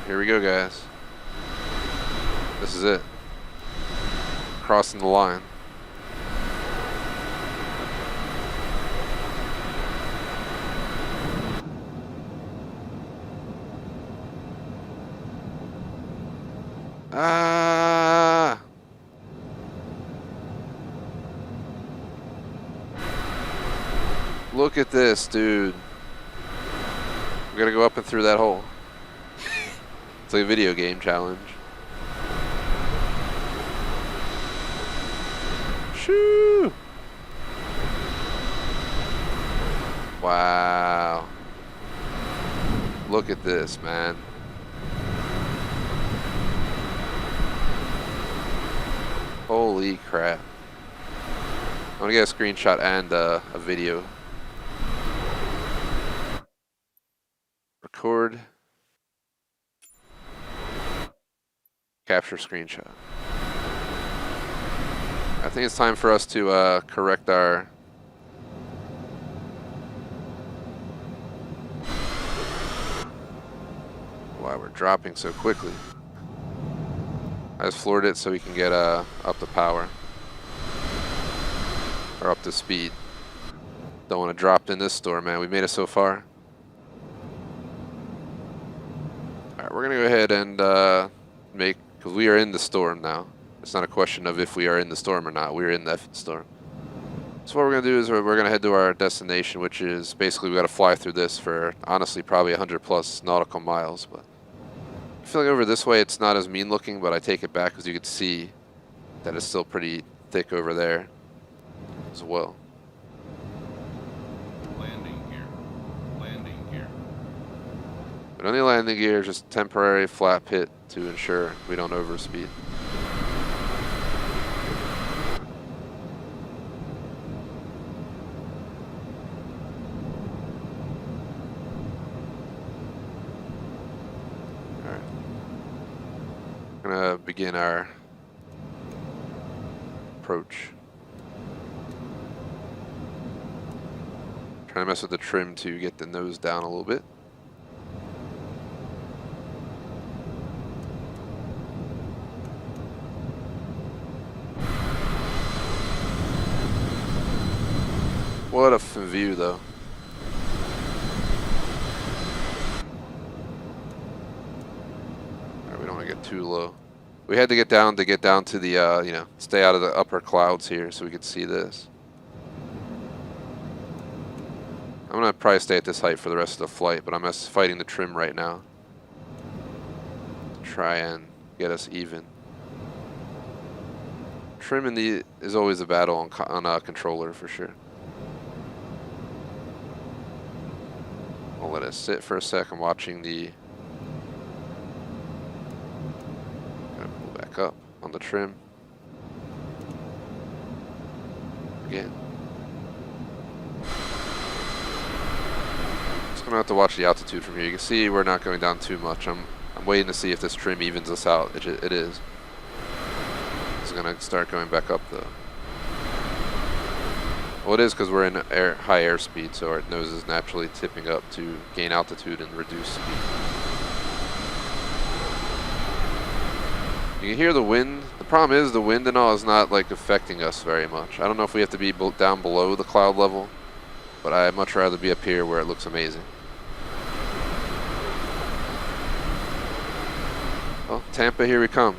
Here we go, guys. This is it. Crossing the line. Ah! Look at this, dude. We gotta go up and through that hole. It's like a video game challenge. Shoo! Wow. Look at this, man. Holy crap. I'm gonna get a screenshot and a video. Record. Capture screenshot. I think it's time for us to correct our... why we're dropping so quickly. I just floored it so we can get up the power. Or up to speed. Don't want to drop in this storm, man. We made it so far. Alright, we're going to go ahead and because we are in the storm now. It's not a question of if we are in the storm or not. We're in the effing storm. So what we're going to do is we're going to head to our destination, which is basically we got to fly through this for, honestly, probably 100 plus nautical miles. But I feel like over this way it's not as mean looking, but I take it back because you can see that it's still pretty thick over there as well. Landing gear. Landing gear. But on the landing gear, just temporary flat pit to ensure we don't overspeed. Alright. We're gonna begin our approach. Trying to mess with the trim to get the nose down a little bit. What a view, though. Alright, we don't want to get too low. We had to get down to the, you know, stay out of the upper clouds here so we could see this. I'm going to probably stay at this height for the rest of the flight, but I'm just fighting the trim right now. Try and get us even. Trim is always a battle on a controller for sure. I'll let it sit for a sec. I'm watching the... Gotta pull back up on the trim. Again. Just gonna have to watch the altitude from here. You can see we're not going down too much. I'm waiting to see if this trim evens us out. It is. It's gonna start going back up though. Well, it is because we're in high airspeed, so our nose is naturally tipping up to gain altitude and reduce speed. You can hear the wind. The problem is the wind and all is not like affecting us very much. I don't know if we have to be down below the cloud level, but I'd much rather be up here where it looks amazing. Well, Tampa, here we come.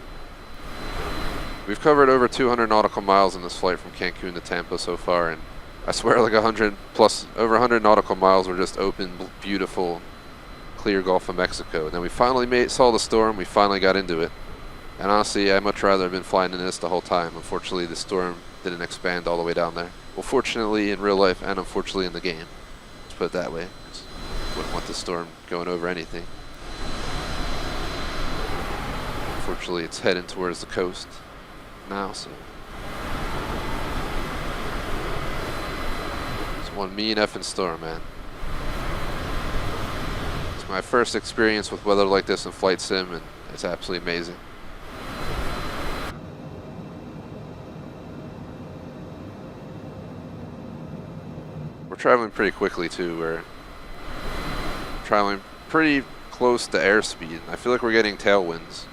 We've covered over 200 nautical miles in this flight from Cancun to Tampa so far, and I swear like over 100 nautical miles were just open, beautiful, clear Gulf of Mexico. And then we finally saw the storm, we finally got into it. And honestly, I'd much rather have been flying in this the whole time. Unfortunately, the storm didn't expand all the way down there. Well, fortunately in real life and unfortunately in the game. Let's put it that way. Wouldn't want the storm going over anything. Unfortunately, it's heading towards the coast now, so it's one mean effing storm, man. It's my first experience with weather like this in flight sim, and it's absolutely amazing. We're traveling pretty quickly too. We're traveling pretty close to airspeed. I feel like we're getting tailwinds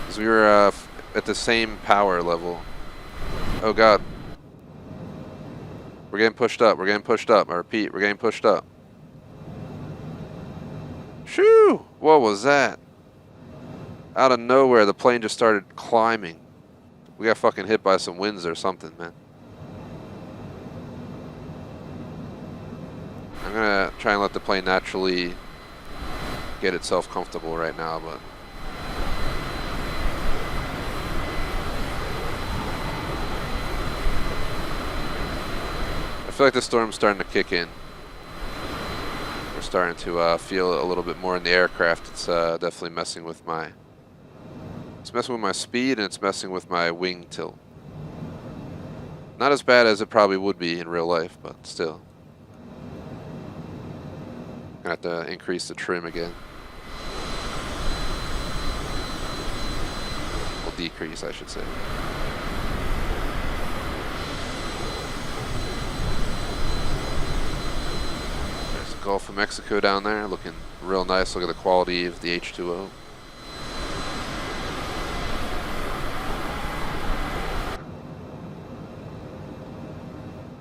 because we were at the same power level. Oh god. We're getting pushed up. We're getting pushed up. I repeat, we're getting pushed up. Shoo! What was that? Out of nowhere, the plane just started climbing. We got fucking hit by some winds or something, man. I'm gonna try and let the plane naturally get itself comfortable right now, but I feel like the storm's starting to kick in. We're starting to feel a little bit more in the aircraft. It's definitely messing with my... It's messing with my speed and it's messing with my wing tilt. Not as bad as it probably would be in real life, but still. I have to increase the trim again. Well, decrease, I should say. There's the Gulf of Mexico down there, looking Real nice. Look at the quality of the H2O.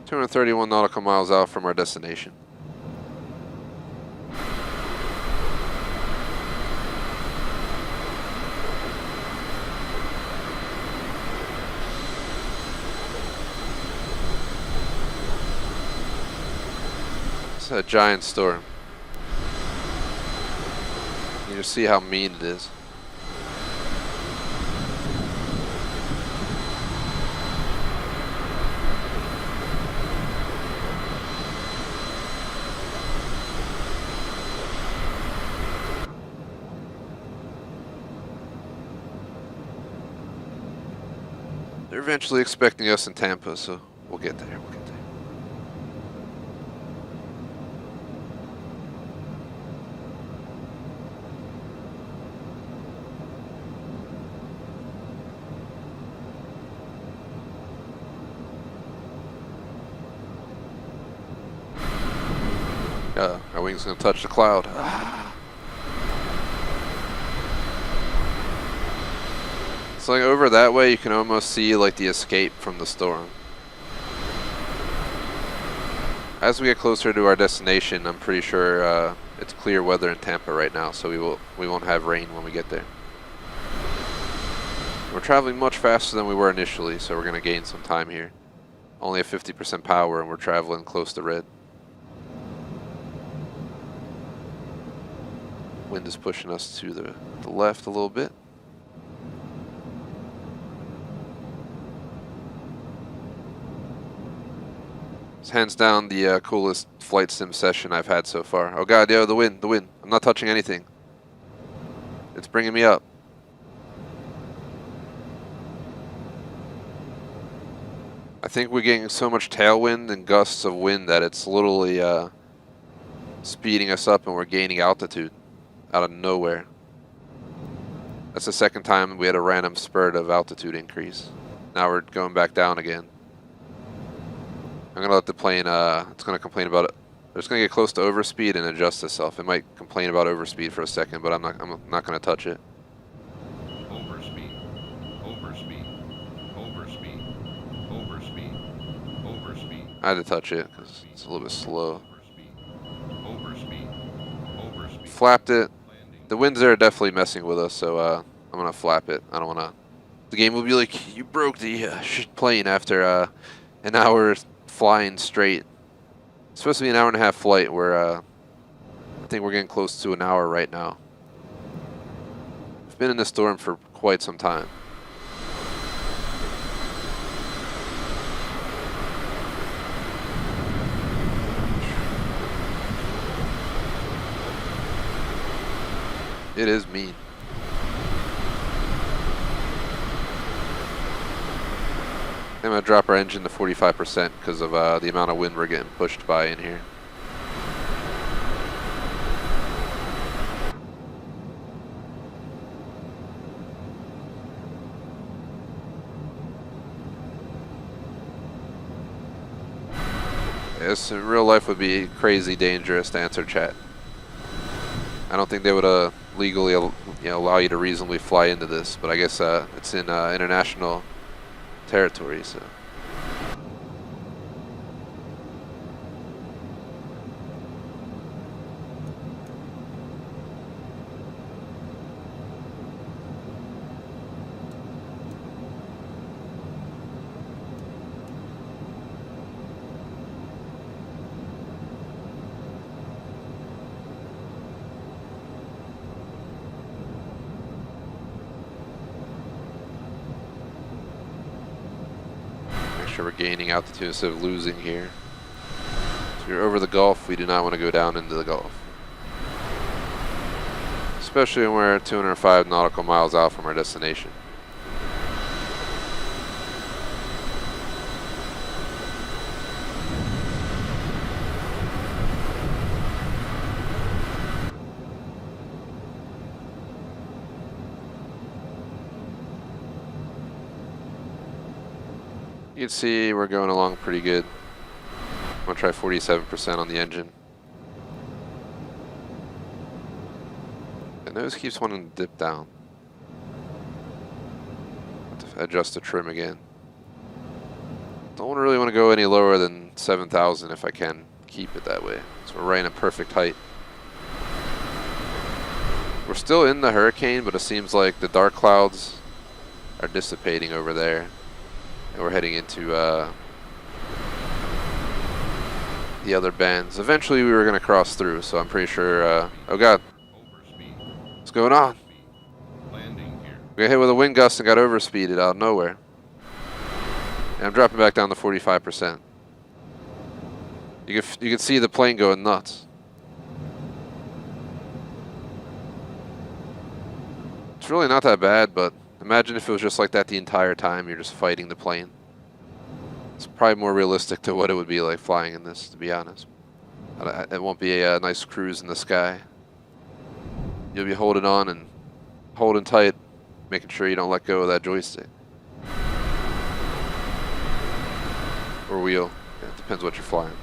"231 nautical miles out from our destination." It's a giant storm. You just see how mean it is. They're eventually expecting us in Tampa, so we'll get there. We'll get there. Our wing's gonna touch the cloud. It's like over that way you can almost see like the escape from the storm. As we get closer to our destination, I'm pretty sure it's clear weather in Tampa right now, so we won't have rain when we get there. We're traveling much faster than we were initially, so we're gonna gain some time here. Only at 50% power and we're traveling close to red. Wind is pushing us to the left a little bit. It's hands down the coolest flight sim session I've had so far. Oh god, yo, the wind. I'm not touching anything. It's bringing me up. I think we're getting so much tailwind and gusts of wind that it's literally speeding us up and we're gaining altitude out of nowhere. That's the second time we had a random spurt of altitude increase. Now we're going back down again. I'm gonna let the plane, it's gonna complain about it. It's gonna get close to overspeed and adjust itself. It might complain about overspeed for a second, but I'm not gonna touch it. Overspeed. I had to touch it because it's a little bit slow. Overspeed. Flapped it. The winds there are definitely messing with us, so I'm gonna flap it. I don't wanna. The game will be like, you broke the plane after an hour flying straight. It's supposed to be an 1.5-hour flight. I think we're getting close to an hour right now. I've been in this storm for quite some time. It is mean. I'm going to drop our engine to 45% because of the amount of wind we're getting pushed by in here. This in real life would be crazy dangerous to answer chat. I don't think they would legally allow you to reasonably fly into this, but I guess it's in international territory, so. We're gaining altitude instead of losing here. If you're over the Gulf, we do not want to go down into the Gulf. Especially when we're 205 nautical miles out from our destination. You can see we're going along pretty good. I'm going to try 47% on the engine. My nose keeps wanting to dip down. Have to adjust the trim again. Don't really want to go any lower than 7,000 if I can keep it that way. So we're right in a perfect height. We're still in the hurricane, but it seems like the dark clouds are dissipating over there. And we're heading into the other bands. Eventually we were going to cross through, so I'm pretty sure... oh god. Overspeed. What's going on? Landing here. We got hit with a wind gust and got overspeeded out of nowhere. And I'm dropping back down to 45%. You can see the plane going nuts. It's really not that bad, but imagine if it was just like that the entire time. You're just fighting the plane. It's probably more realistic to what it would be like flying in this, to be honest. It won't be a nice cruise in the sky. You'll be holding on and holding tight, making sure you don't let go of that joystick. Or wheel. Yeah, it depends what you're flying.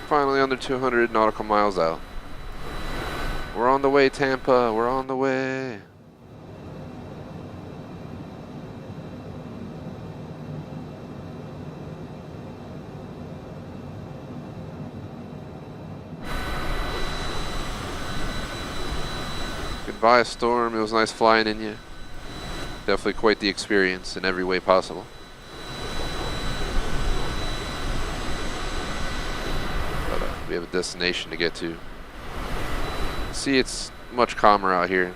Finally under 200 nautical miles out. We're on the way, Tampa. We're on the way. Goodbye, storm. It was nice flying in you. Definitely quite the experience in every way possible. We have a destination to get to. See, it's much calmer out here.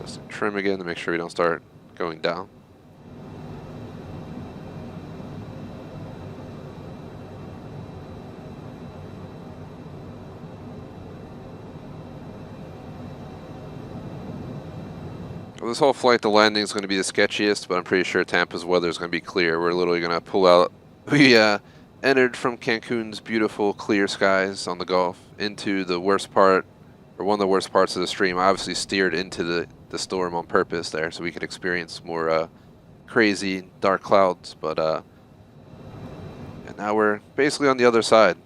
Just trim again to make sure we don't start going down. Well, this whole flight, the landing is going to be the sketchiest, but I'm pretty sure Tampa's weather is going to be clear. We're literally going to pull out. We entered from Cancun's beautiful clear skies on the Gulf into the worst part, or one of the worst parts of the stream. I obviously steered into the storm on purpose there so we could experience more crazy dark clouds, but and now we're basically on the other side.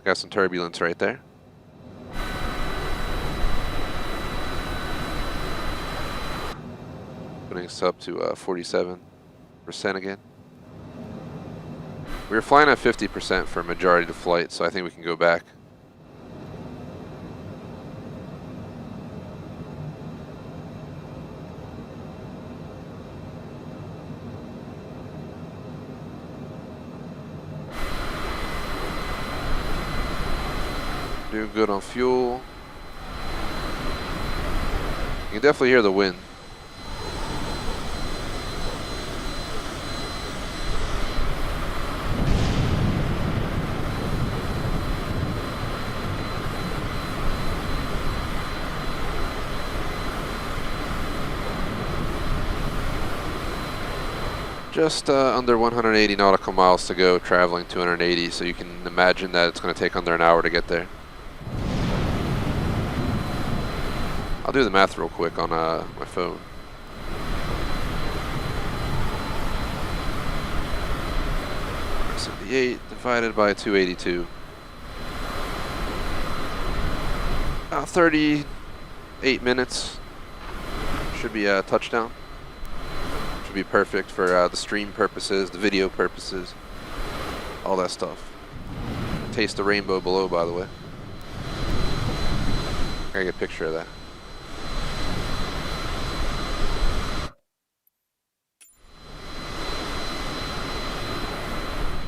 Got some turbulence right there. Putting us up to 47% again. We were flying at 50% for a majority of the flight, so I think we can go back. Doing good on fuel. You can definitely hear the wind. Just under 180 nautical miles to go, traveling 280, so you can imagine that it's going to take under an hour to get there. I'll do the math real quick on my phone. $78 divided by 282. 38 minutes. Should be a touchdown. Should be perfect for the stream purposes, the video purposes, all that stuff. Taste the rainbow below, by the way. Gotta get a picture of that.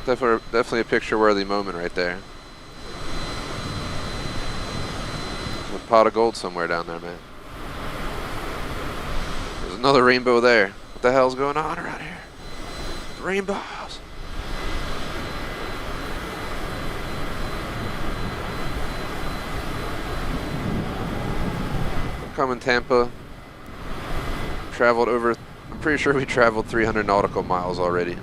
Definitely a picture-worthy moment right there. There's a pot of gold somewhere down there, man. another rainbow there. What the hell's going on around here? Rainbows. Coming Tampa. Traveled over, I'm pretty sure we traveled 300 nautical miles already.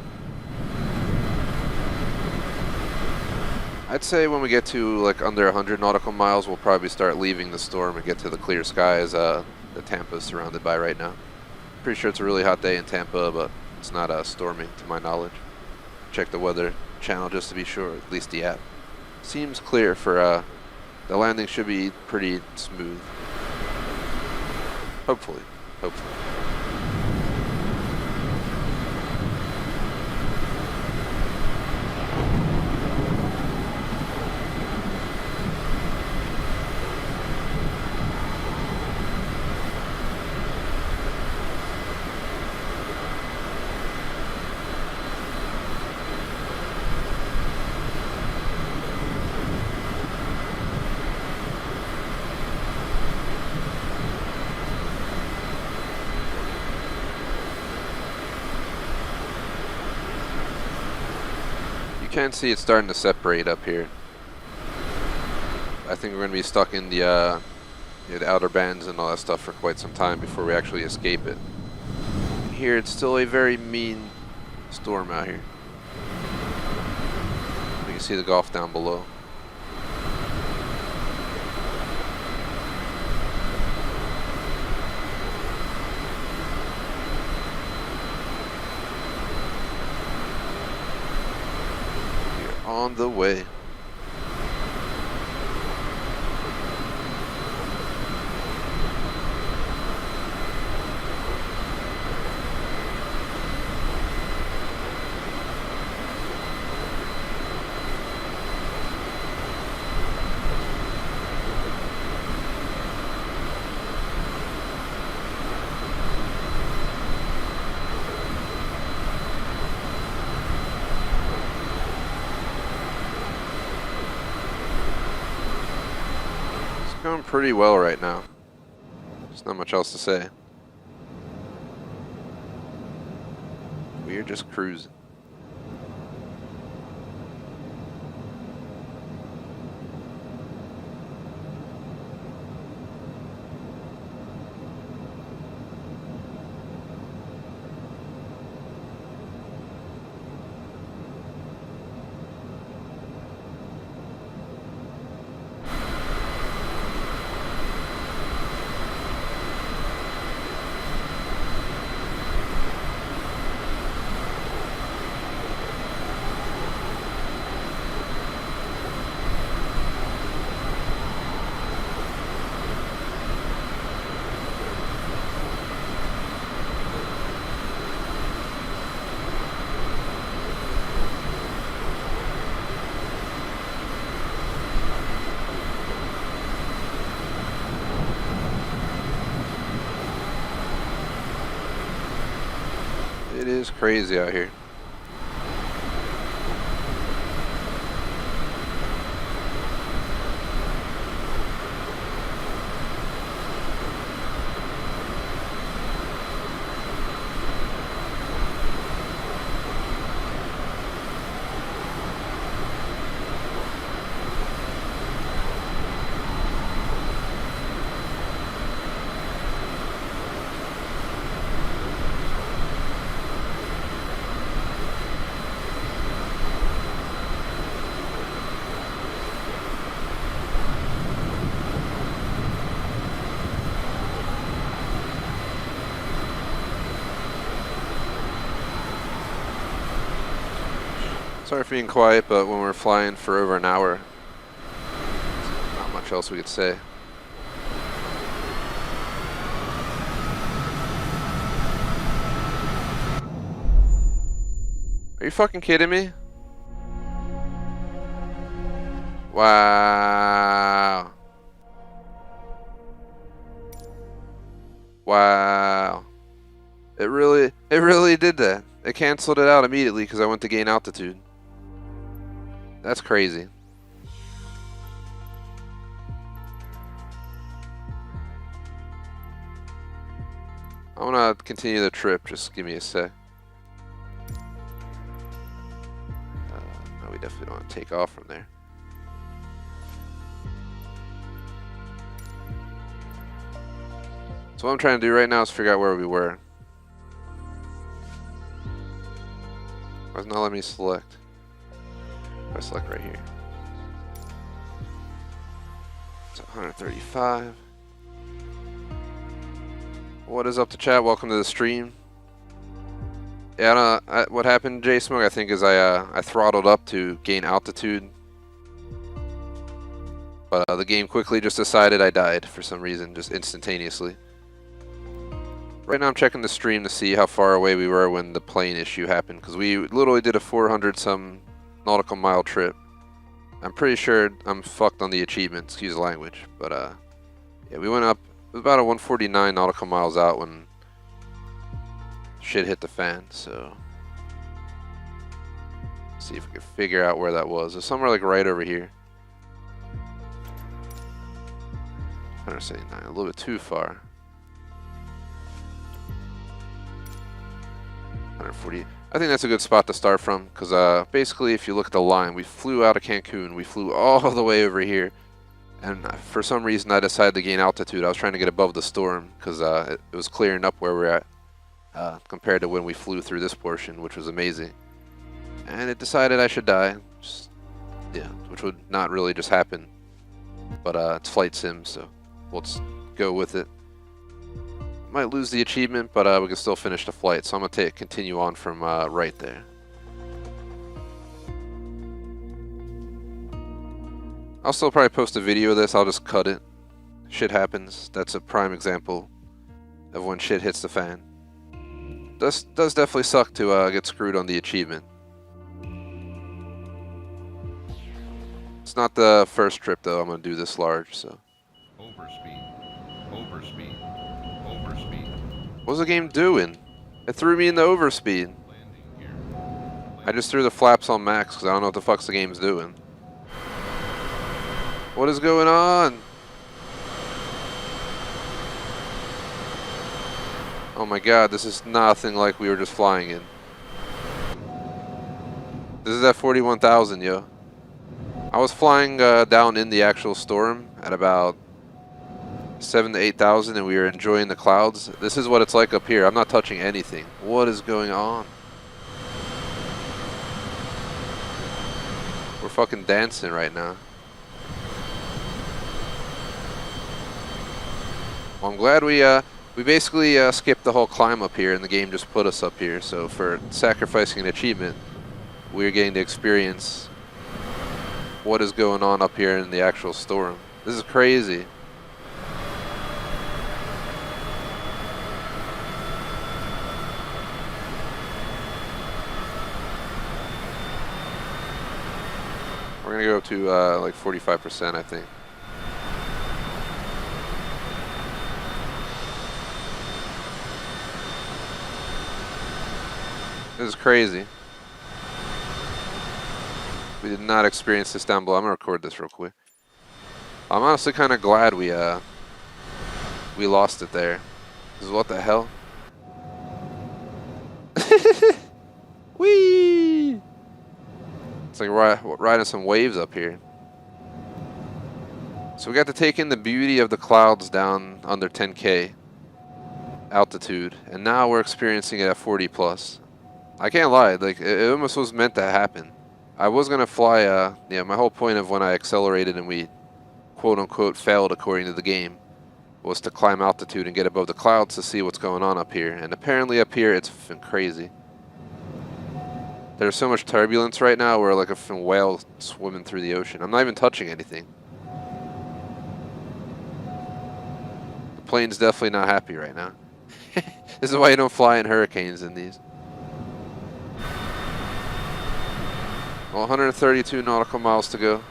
I'd say when we get to like under 100 nautical miles, we'll probably start leaving the storm and get to the clear skies that Tampa is surrounded by right now. Pretty sure it's a really hot day in Tampa, but it's not stormy to my knowledge. Check the weather channel just to be sure, at least the app. Seems clear for the landing should be pretty smooth. Hopefully. You can see it's starting to separate up here. I think we're going to be stuck in the outer bands and all that stuff for quite some time before we actually escape it. Here it's still a very mean storm out here. You can see the Gulf down below. On the way. Going pretty well right now. There's not much else to say. We're just cruising. It is crazy out here. Sorry for being quiet, but when we're flying for over an hour, not much else we could say. Are you fucking kidding me? Wow. Wow. It really did that. It canceled it out immediately because I went to gain altitude. That's crazy. want to continue the trip. Just give me a sec. No, we definitely don't want to take off from there. So what I'm trying to do right now is figure out where we were. Why is not letting me select? If I select right here. It's 135. What is up to chat? Welcome to the stream. Yeah, what happened, J Smoke? I think is I throttled up to gain altitude, but the game quickly just decided I died for some reason, just instantaneously. Right now I'm checking the stream to see how far away we were when the plane issue happened, because we literally did a 400 some nautical mile trip. I'm pretty sure I'm fucked on the achievement, excuse the language, but yeah, we went up. It was about a 149 nautical miles out when shit hit the fan, so let's see if we can figure out where that was. It's somewhere like right over here. 179, a little bit too far. 140. I think that's a good spot to start from, because basically if you look at the line, we flew out of Cancun, we flew all the way over here, and for some reason I decided to gain altitude. I was trying to get above the storm, because it was clearing up where we're at, compared to when we flew through this portion, which was amazing. And it decided I should die, yeah, which would not really just happen, but it's flight sim, so let's go with it. Might lose the achievement, but we can still finish the flight, so I'm gonna continue on from right there. I'll still probably post a video of this. I'll just cut it. Shit happens. That's a prime example of when shit hits the fan. Does definitely suck to get screwed on the achievement. It's not the first trip though. I'm gonna do this large, so. Overspeed. Overspeed. Overspeed. What's the game doing? It threw me in the overspeed. Landing here. I just threw the flaps on max because I don't know what the fuck's the game's doing. What is going on? Oh my god, this is nothing like we were just flying in. This is at 41,000, yo. I was flying down in the actual storm at about 7,000 to 8,000 and we were enjoying the clouds. This is what it's like up here. I'm not touching anything. What is going on? We're fucking dancing right now. Well, I'm glad we basically skipped the whole climb up here and the game just put us up here. So for sacrificing an achievement, we're getting to experience what is going on up here in the actual storm. This is crazy. We're gonna go up to like 45%, I think. This is crazy. We did not experience this down below. I'm gonna record this real quick. I'm honestly kind of glad we lost it there. Because what the hell? Whee! It's like riding some waves up here. So we got to take in the beauty of the clouds down under 10K altitude, and now we're experiencing it at 40 plus. I can't lie, like it almost was meant to happen. I was gonna fly, yeah, my whole point of when I accelerated and we quote unquote failed according to the game was to climb altitude and get above the clouds to see what's going on up here. And apparently up here it's crazy. There's so much turbulence right now, we're like a whale swimming through the ocean. I'm not even touching anything. The plane's definitely not happy right now. This is why you don't fly in hurricanes in these. Well, 132 nautical miles to go.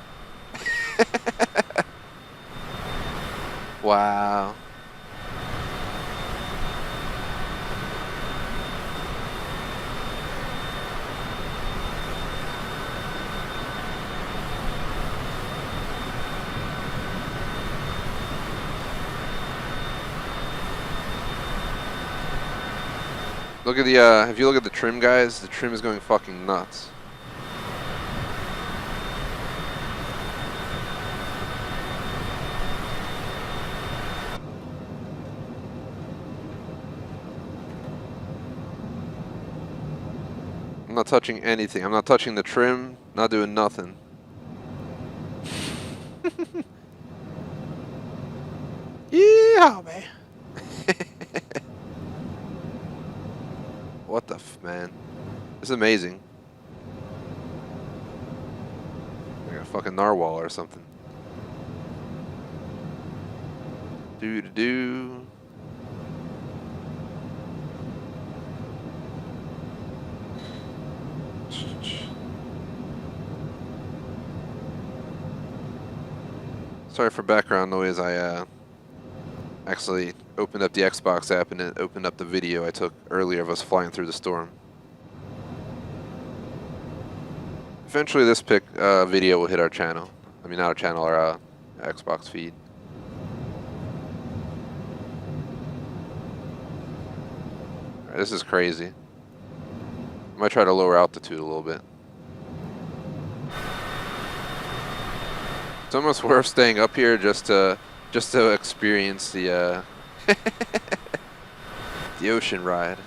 Wow. Look at the, if you look at the trim, guys, the trim is going fucking nuts. I'm not touching anything. I'm not touching the trim, not doing nothing. Yeah, man. What the f, man? This is amazing. Like a fucking narwhal or something. Do do do. Sorry for background noise. I actually opened up the Xbox app and it opened up the video I took earlier of us flying through the storm. Eventually this video will hit our channel. I mean, not our channel, our Xbox feed. Alright, this is crazy. I might try to lower altitude a little bit. It's almost worth staying up here just to experience the the ocean ride.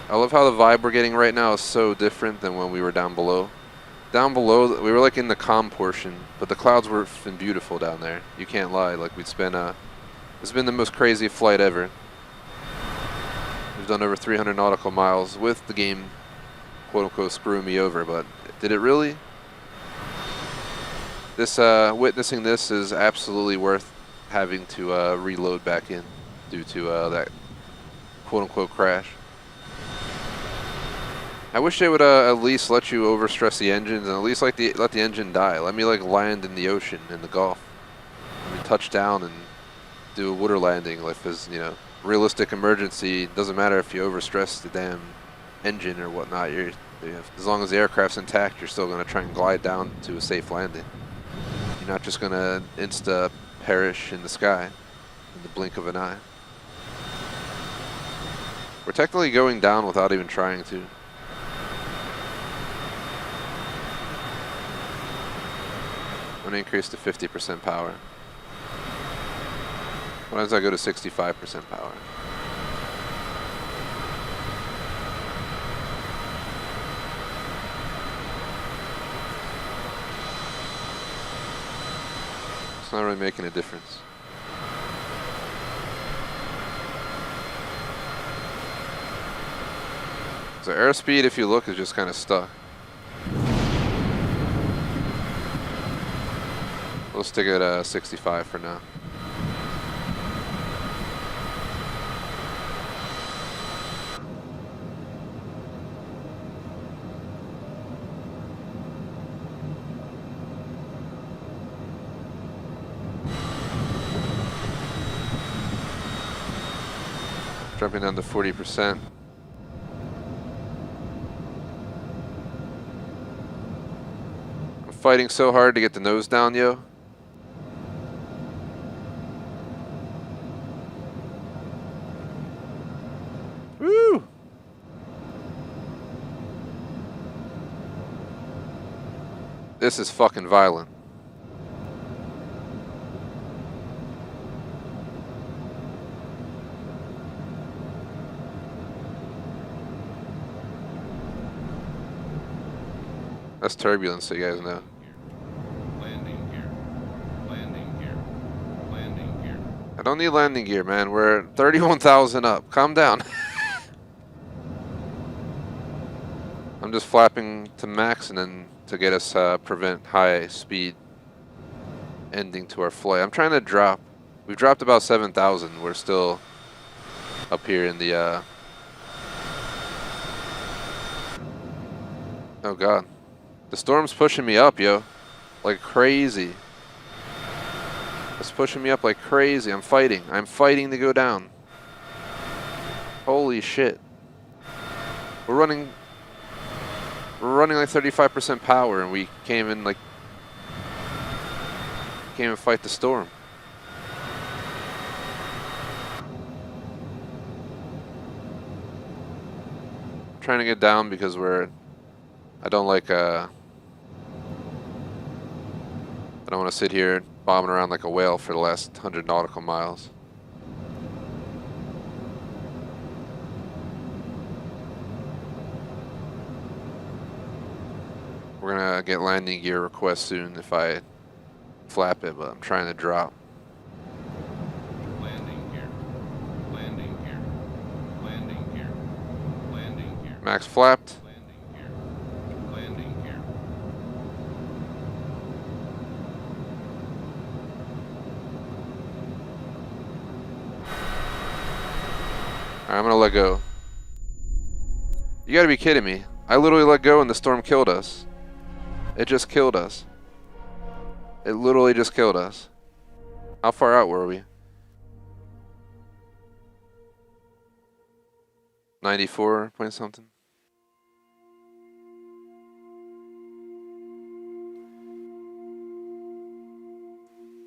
I love how the vibe we're getting right now is so different than when we were down below. Down below, we were like in the calm portion, but the clouds were been beautiful down there. You can't lie. Like it's been the most crazy flight ever. We've done over 300 nautical miles with the game, quote unquote, screwing me over. But did it really? This witnessing this is absolutely worth having to reload back in due to that quote unquote crash. I wish they would at least let you overstress the engines and at least let the engine die. Let me like land in the ocean in the Gulf. Let me touch down and do a water landing. Like, as you know, realistic emergency. Doesn't matter if you overstress the damn engine or whatnot. As long as the aircraft's intact, you're still going to try and glide down to a safe landing. You're not just going to insta perish in the sky in the blink of an eye. We're technically going down without even trying to. I'm going to increase to 50% power. What happens if I go to 65% power? It's not really making a difference. So airspeed, if you look, is just kind of stuck. We'll stick it at 65 for now. Jumping down to 40%. I'm fighting so hard to get the nose down, yo. Woo! This is fucking violent. That's turbulence, so you guys know. Landing gear. Landing gear. Landing gear. I don't need landing gear, man. We're 31,000 up. Calm down. I'm just flapping to max and then to get us prevent high speed ending to our flight. I'm trying to drop. We've dropped about 7,000. We're still up here in the oh god. The storm's pushing me up, yo. Like crazy. It's pushing me up like crazy. I'm fighting. I'm fighting to go down. Holy shit. We're running like 35% power and we can't even fight the storm. trying to get down because I don't like I don't want to sit here bombing around like a whale for the last 100 nautical miles. We're gonna get landing gear requests soon if I flap it, but I'm trying to drop. Landing gear. Landing gear. Landing gear. Landing gear. Max flapped. Landing gear. Landing gear. Alright, I'm gonna let go. You gotta be kidding me. I literally let go and the storm killed us. It just killed us. It literally just killed us. How far out were we? 94 point something.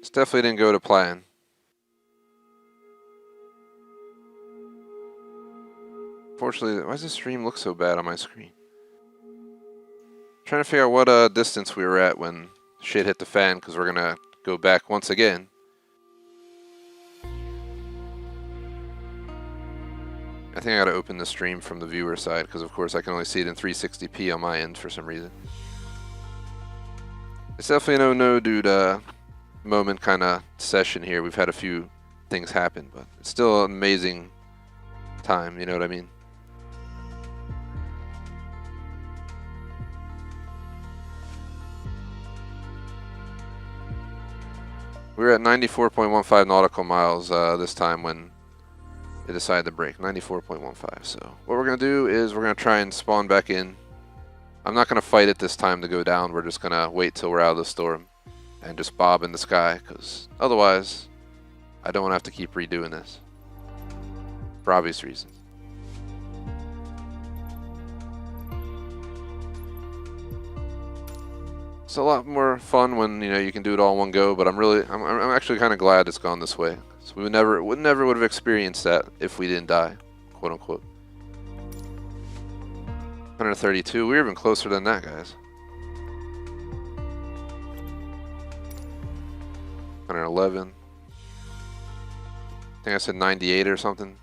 This definitely didn't go to plan. Unfortunately, why does the stream look so bad on my screen? Trying to figure out what distance we were at when shit hit the fan, because we're gonna go back once again. I think I gotta open the stream from the viewer side, because of course I can only see it in 360p on my end for some reason. It's definitely a no dude moment kind of session here. We've had a few things happen, but it's still an amazing time, you know what I mean? We were at 94.15 nautical miles this time when they decided to break. 94.15. So what we're going to do is we're going to try and spawn back in. I'm not going to fight it this time to go down. We're just going to wait till we're out of the storm and just bob in the sky, because otherwise I don't want to have to keep redoing this for obvious reasons. It's a lot more fun when you can do it all in one go, but I'm actually kind of glad it's gone this way. So we would never have experienced that if we didn't die, quote unquote. 132. We were even closer than that, guys. 111. I think I said 98 or something.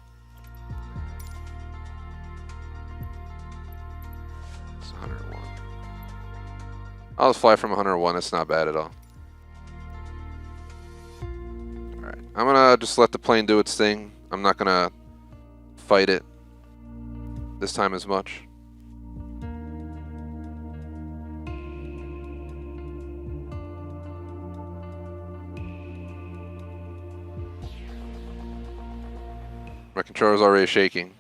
It's 101. I'll just fly from 101. It's not bad at all. Alright. I'm gonna just let the plane do its thing. I'm not gonna fight it this time as much. My controller's already shaking.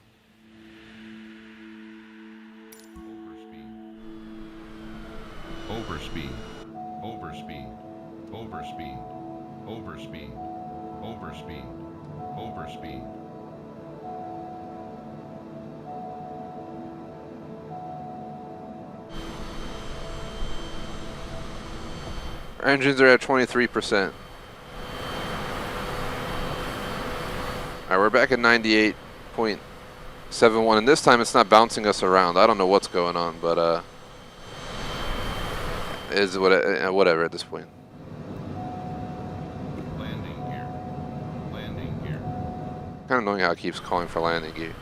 Overspeed. Overspeed. Overspeed. Overspeed. Overspeed. Overspeed. Our engines are at 23%. Alright, we're back at 98.71, and this time it's not bouncing us around. I don't know what's going on, but is whatever at this point. Landing gear. Landing gear. Kind of annoying how it keeps calling for landing gear.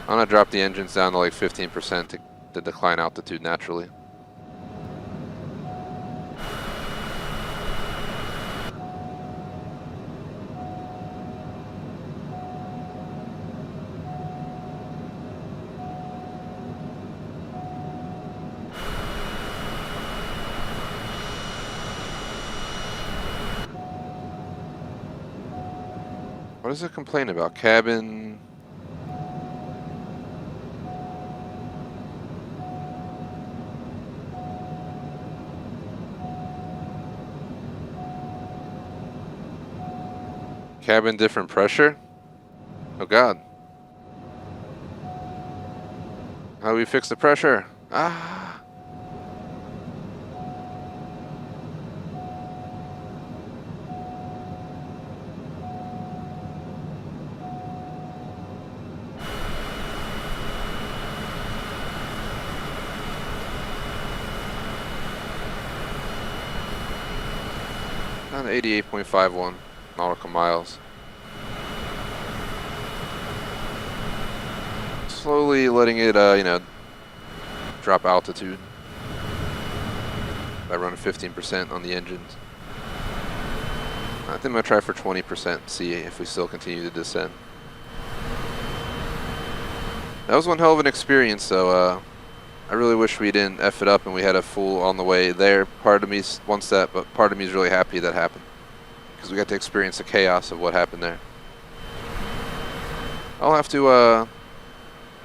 I'm gonna drop the engines down to like 15% to decline altitude naturally. What does it complain about? Cabin. Cabin different pressure? Oh God. How do we fix the pressure? Ah. Down to 88.51 nautical miles. Slowly letting it, drop altitude by running 15% on the engines. I think I'm going to try for 20%, see if we still continue to descend. That was one hell of an experience, though. I really wish we didn't F it up and we had a full on the way there. Part of me wants that, but part of me is really happy that happened, because we got to experience the chaos of what happened there. I'll have to,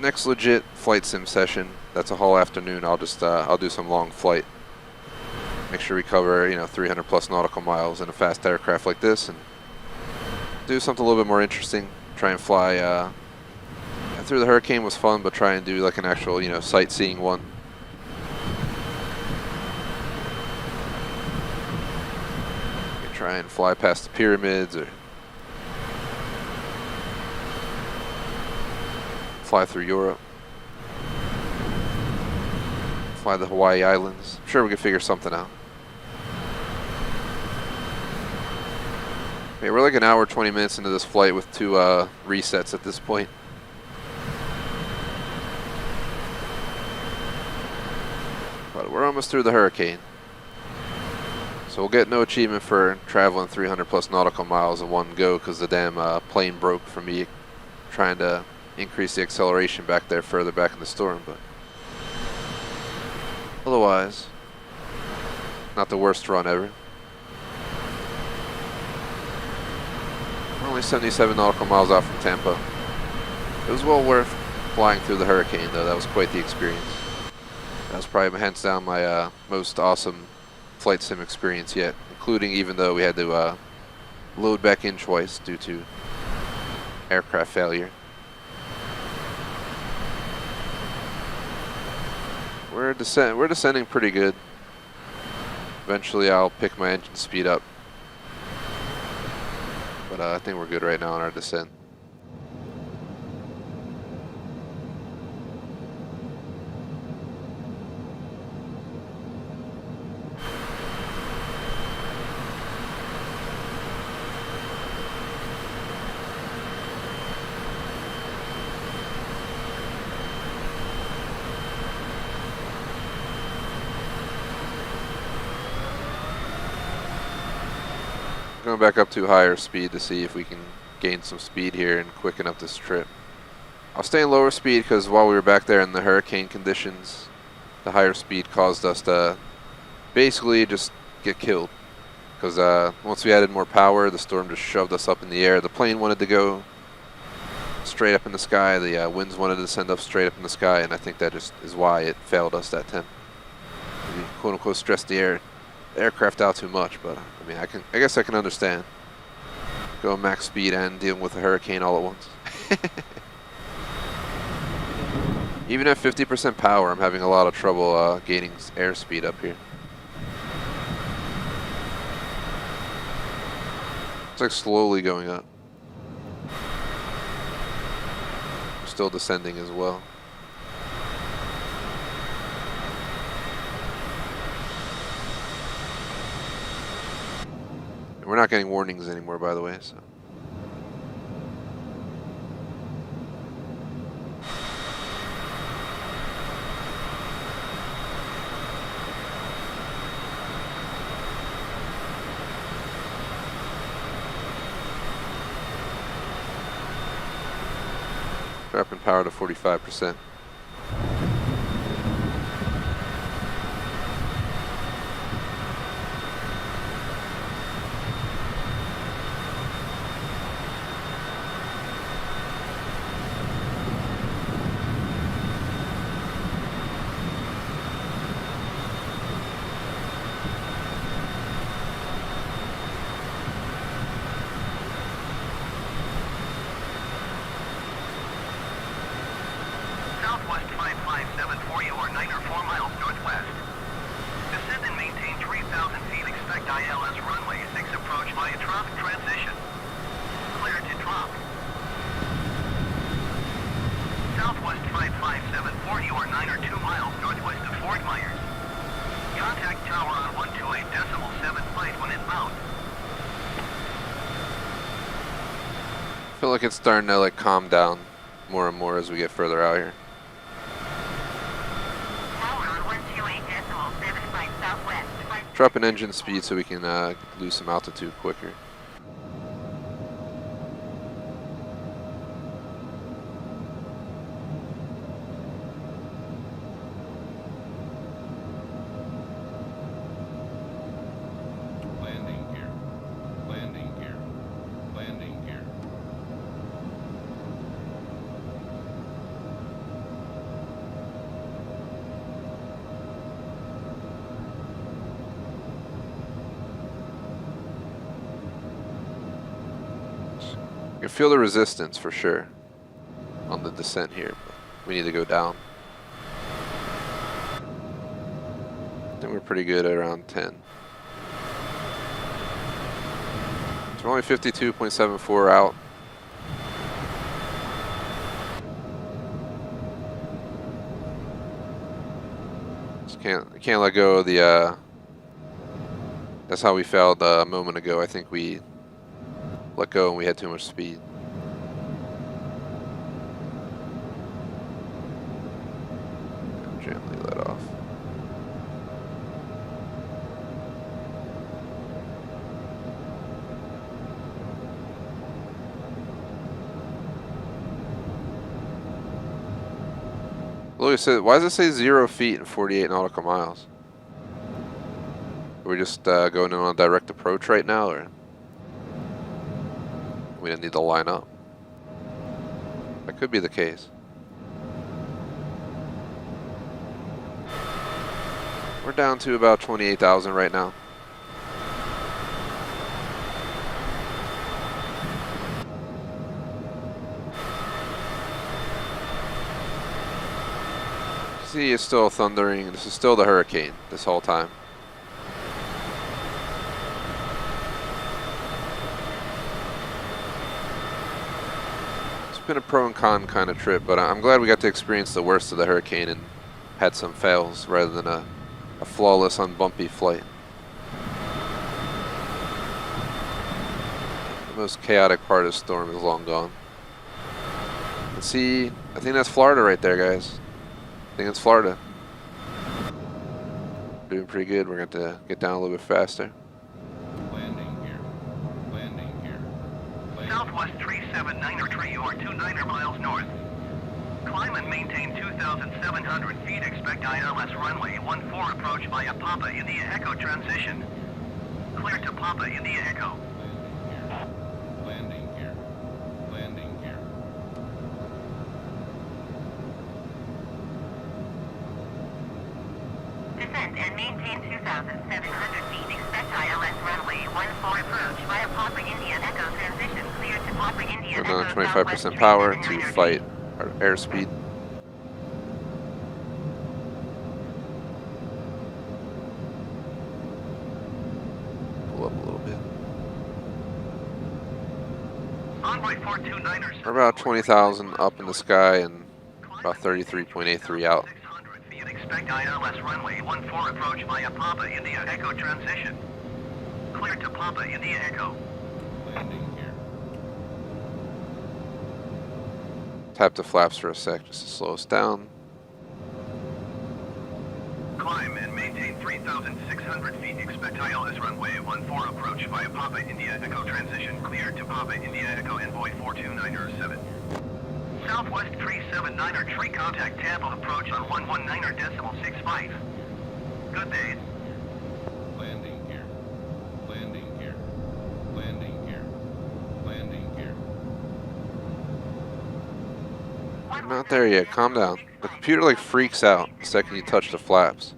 next legit flight sim session, that's a whole afternoon, I'll just, I'll do some long flight. Make sure we cover, 300 plus nautical miles in a fast aircraft like this, and do something a little bit more interesting. Try and fly, through the Hurricane was fun, but try and do like an actual, sightseeing one. Try and fly past the pyramids, or fly through Europe. Fly the Hawaii Islands. I'm sure we could figure something out. Okay, we're like an hour, 20 minutes into this flight with 2 resets at this point. But we're almost through the Hurricane. So we'll get no achievement for traveling 300 plus nautical miles in one go, because the damn plane broke from me trying to increase the acceleration back there further back in the storm. But otherwise, not the worst run ever. We're only 77 nautical miles out from Tampa. It was well worth flying through the Hurricane, though. That was quite the experience. That was probably hands down my most awesome flight sim experience yet, including even though we had to load back in twice due to aircraft failure. We're descending pretty good. Eventually I'll pick my engine speed up, but I think we're good right now on our descent. Going back up to higher speed to see if we can gain some speed here and quicken up this trip. I'll stay in lower speed because while we were back there in the hurricane conditions, the higher speed caused us to basically just get killed. Because once we added more power, the storm just shoved us up in the air. The plane wanted to go straight up in the sky. The winds wanted to send up straight up in the sky, and I think that just is why it failed us that time. We quote unquote stressed the aircraft out too much, but I mean, I guess I can understand going max speed and dealing with a hurricane all at once. Even at 50% power, I'm having a lot of trouble gaining airspeed up here. It's like slowly going up. We're still descending as well. We're not getting warnings anymore, by the way, so. Dropping power to 45%. feel like it's starting to like calm down more and more as we get further out here. Tower on 128.75 southwest. Dropping engine speed so we can lose some altitude quicker. Landing gear. Landing gear. Landing gear. You can feel the resistance for sure on the descent here, but we need to go down. I think we're pretty good at around 10. So we're only 52.74 out. Just can't let go of the that's how we failed a moment ago. I think we let go and we had too much speed. Gently let off. Louis said, why does it say 0 feet and 48 nautical miles? Are we just going in on a direct approach right now, or we didn't need to line up? That could be the case. We're down to about 28,000 right now. See, it's still thundering. This is still the hurricane this whole time. It's been a pro and con kind of trip, but I'm glad we got to experience the worst of the hurricane and had some fails rather than a flawless, unbumpy flight. The most chaotic part of the storm is long gone. Let's see, I think that's Florida right there, guys. I think it's Florida. Doing pretty good. We're going to have to get down a little bit faster. Landing gear. Landing gear. Landing. Southwest 379er tree or 29er miles north. Climb and maintain 2,700 feet. Expect ILS runway 14 approach via Papa India Echo transition. Clear to Papa India Echo. Landing gear. Landing gear. Descend and maintain 2,700 feet. Expect ILS runway 14 approach via Papa India Echo transition. Clear to Papa India And Echo. another 25% power to 379er fight our airspeed. Pull up a little bit. Envoy 429ers. We're about 20,000 up in the sky and about 33.83 out. 600 feet. Expect ILS runway 14 approach via Papa India Echo transition. Clear to Papa India Echo. Landing gear. Tap the flaps for a sec just to slow us down. Climb and maintain 3,600 feet. Expect ILS runway 14 approach via Papa India Echo transition. Clear to Papa India Echo Envoy 429er 7. Southwest 379er tree contact Tampa approach on 119.65. Good day. Landing gear. Landing gear. Landing gear. Landing gear. I'm not there yet. Calm down. The computer like freaks out the second you touch the flaps.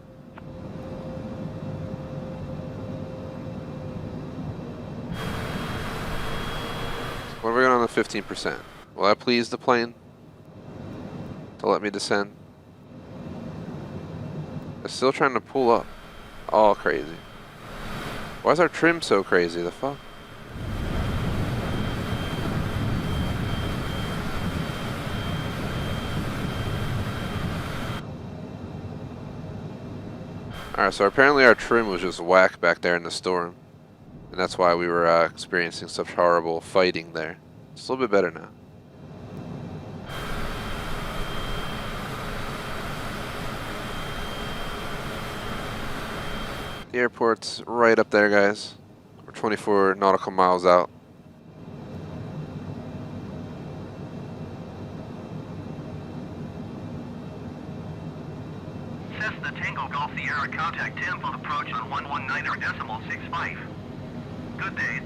What are we going on the 15%? Will that please the plane to let me descend? It's still trying to pull up. All crazy. Why is our trim so crazy? The fuck? Alright, so apparently our trim was just whack back there in the storm. And that's why we were experiencing such horrible fighting there. It's a little bit better now. The airport's right up there, guys. We're 24 nautical miles out. Cessna Tango Golf Sierra, contact tempo approach on 119.65. Good day.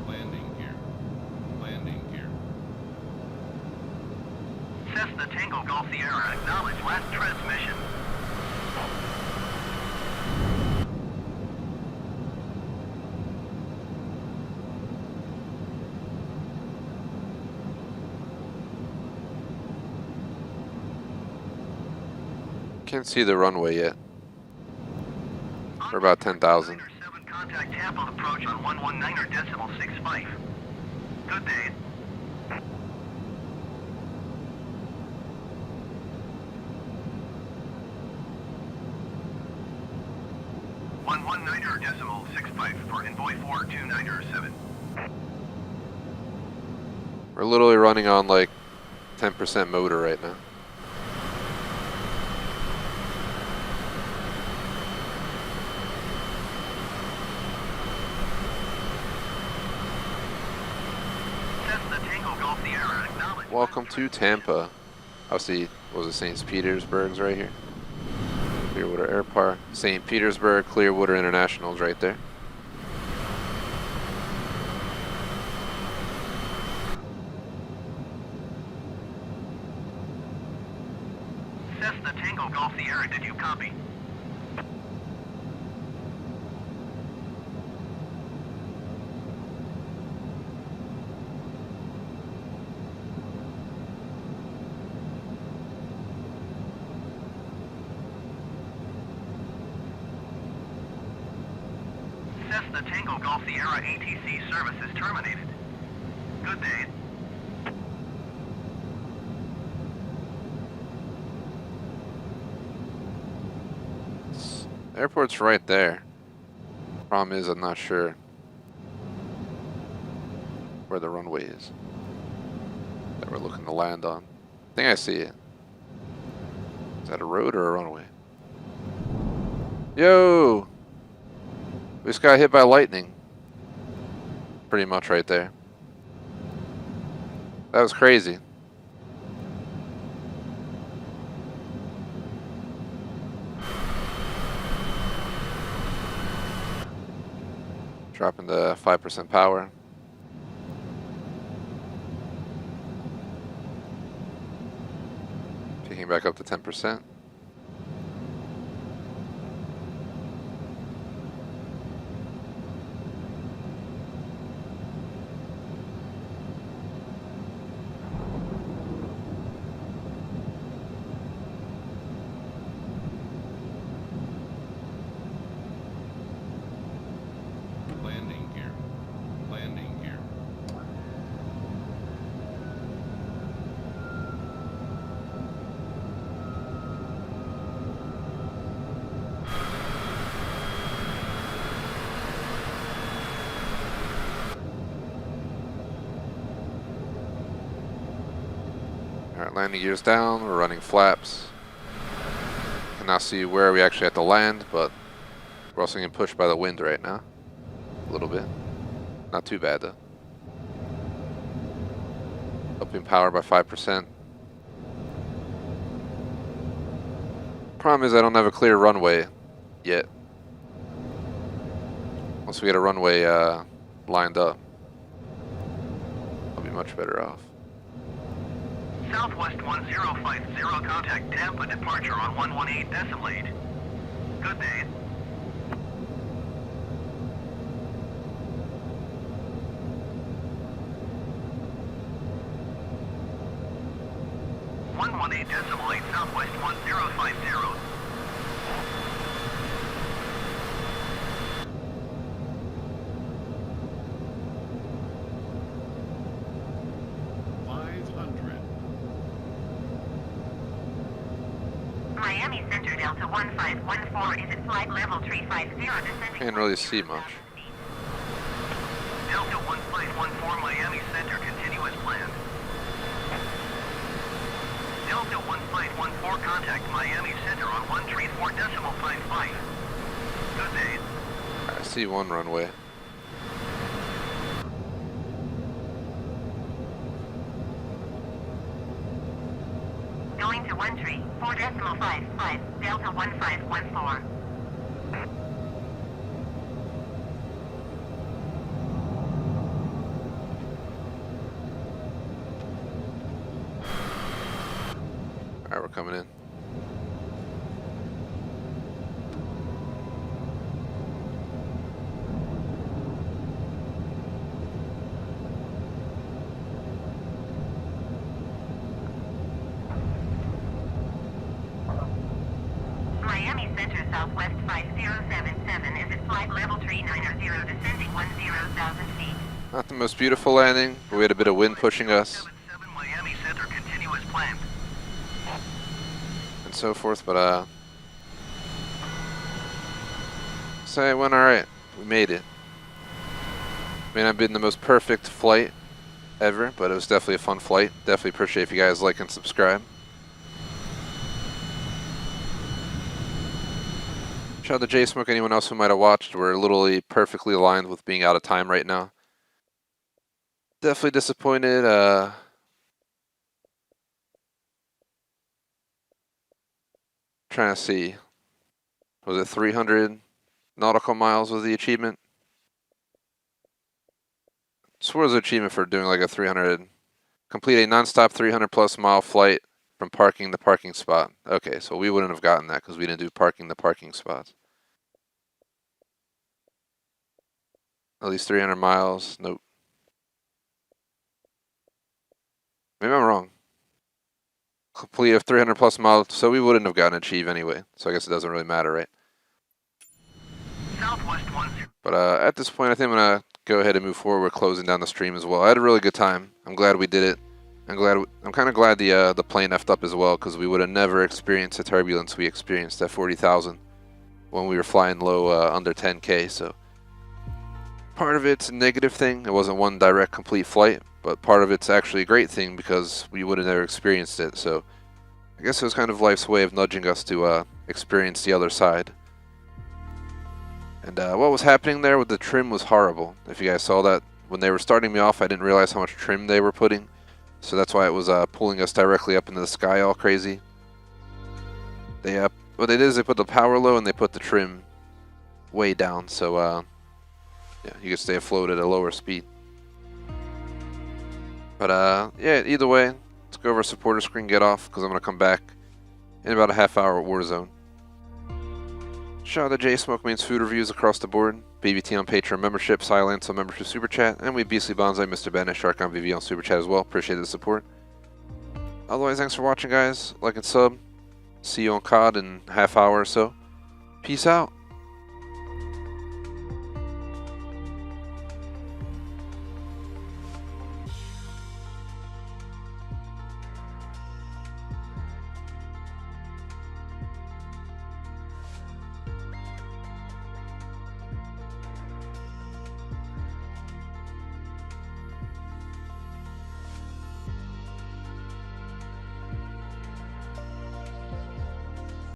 Landing gear. Landing gear. Cessna Tango Golf Sierra, acknowledge last transmission. Can't see the runway yet. We're about 10,000. 7 contact Tampa approach on 119.65. Good day. One 119.65 for envoy 429.7. We're literally running on like 10% motor right now. Cessna Tango Golf Sierra, acknowledge. Welcome to Tampa. Obviously, what was it, St. Petersburg's right here. Clearwater Airport. St. Petersburg, Clearwater International's right there. Cessna Tango Golf Sierra, did you copy? Cessna Tango Golf Sierra, ATC service is terminated. Good day. Airport's right there. Problem is, I'm not sure where the runway is that we're looking to land on. I think I see it. Is that a road or a runway? Yo! We just got hit by lightning. Pretty much right there. That was crazy. Dropping to 5% power. Picking back up to 10%. Landing gear. Landing gear. Alright, landing gears down, we're running flaps. Can now see where we actually have to land, but we're also getting pushed by the wind right now. A little bit. Not too bad though. Upping power by 5%. Problem is I don't have a clear runway yet. Once we get a runway lined up, I'll be much better off. Southwest 1050, contact Tampa departure on 118.8. Good day. .8 Southwest 1050. Delta 1514 is at flight level 350 descending. Can't really see much. Delta 1514 Miami Center, continuous plan. Delta 1514, contact Miami Center on 134.55. Good day. I see one runway. Going to 134.55, Delta 1514. Alright, we're coming in. Miami Center Southwest 5077 is at flight level 390 descending 10,000 feet. Not the most beautiful landing, but we had a bit of wind pushing us 77 Miami Center, continuous plan. and so forth, but say it went alright. We made it. May not have been the most perfect flight ever, but it was definitely a fun flight. Definitely appreciate if you guys like and subscribe. Shout out to J-Smoke, anyone else who might have watched. We're literally perfectly aligned with being out of time right now. Definitely disappointed. Trying to see. Was it 300 nautical miles was the achievement? So what was the achievement for doing like a 300, complete a non-stop 300 plus mile flight from parking to parking spot? Okay, so we wouldn't have gotten that because we didn't do parking to parking spots. At least 300 miles, nope. Maybe I'm wrong. Complete a 300 plus miles, so we wouldn't have gotten an achieve anyway. So I guess it doesn't really matter, right? Southwest 10. But at this point, I think I'm gonna go ahead and move forward. We're closing down the stream as well. I had a really good time. I'm glad we did it. I'm kind of glad the plane effed up as well, because we would have never experienced the turbulence we experienced at 40,000 when we were flying low under 10K. So part of it's a negative thing. It wasn't one direct complete flight, but part of it's actually a great thing because we would have never experienced it. So I guess it was kind of life's way of nudging us to experience the other side. And what was happening there with the trim was horrible. If you guys saw that, when they were starting me off, I didn't realize how much trim they were putting. So that's why it was pulling us directly up into the sky all crazy. What they did is they put the power low and they put the trim way down. So yeah, you can stay afloat at a lower speed. But yeah, either way, let's go over our supporter screen, get off, because I'm going to come back in about a half hour at Warzone. Shout out to J-Smoke, means food reviews across the board. BBT on Patreon membership, Silence on membership Super Chat, and we Beastly Bonsai, Mr. Bennett, Shark on VV on Super Chat as well. Appreciate the support. Otherwise, thanks for watching, guys. Like and sub. See you on COD in a half hour or so. Peace out.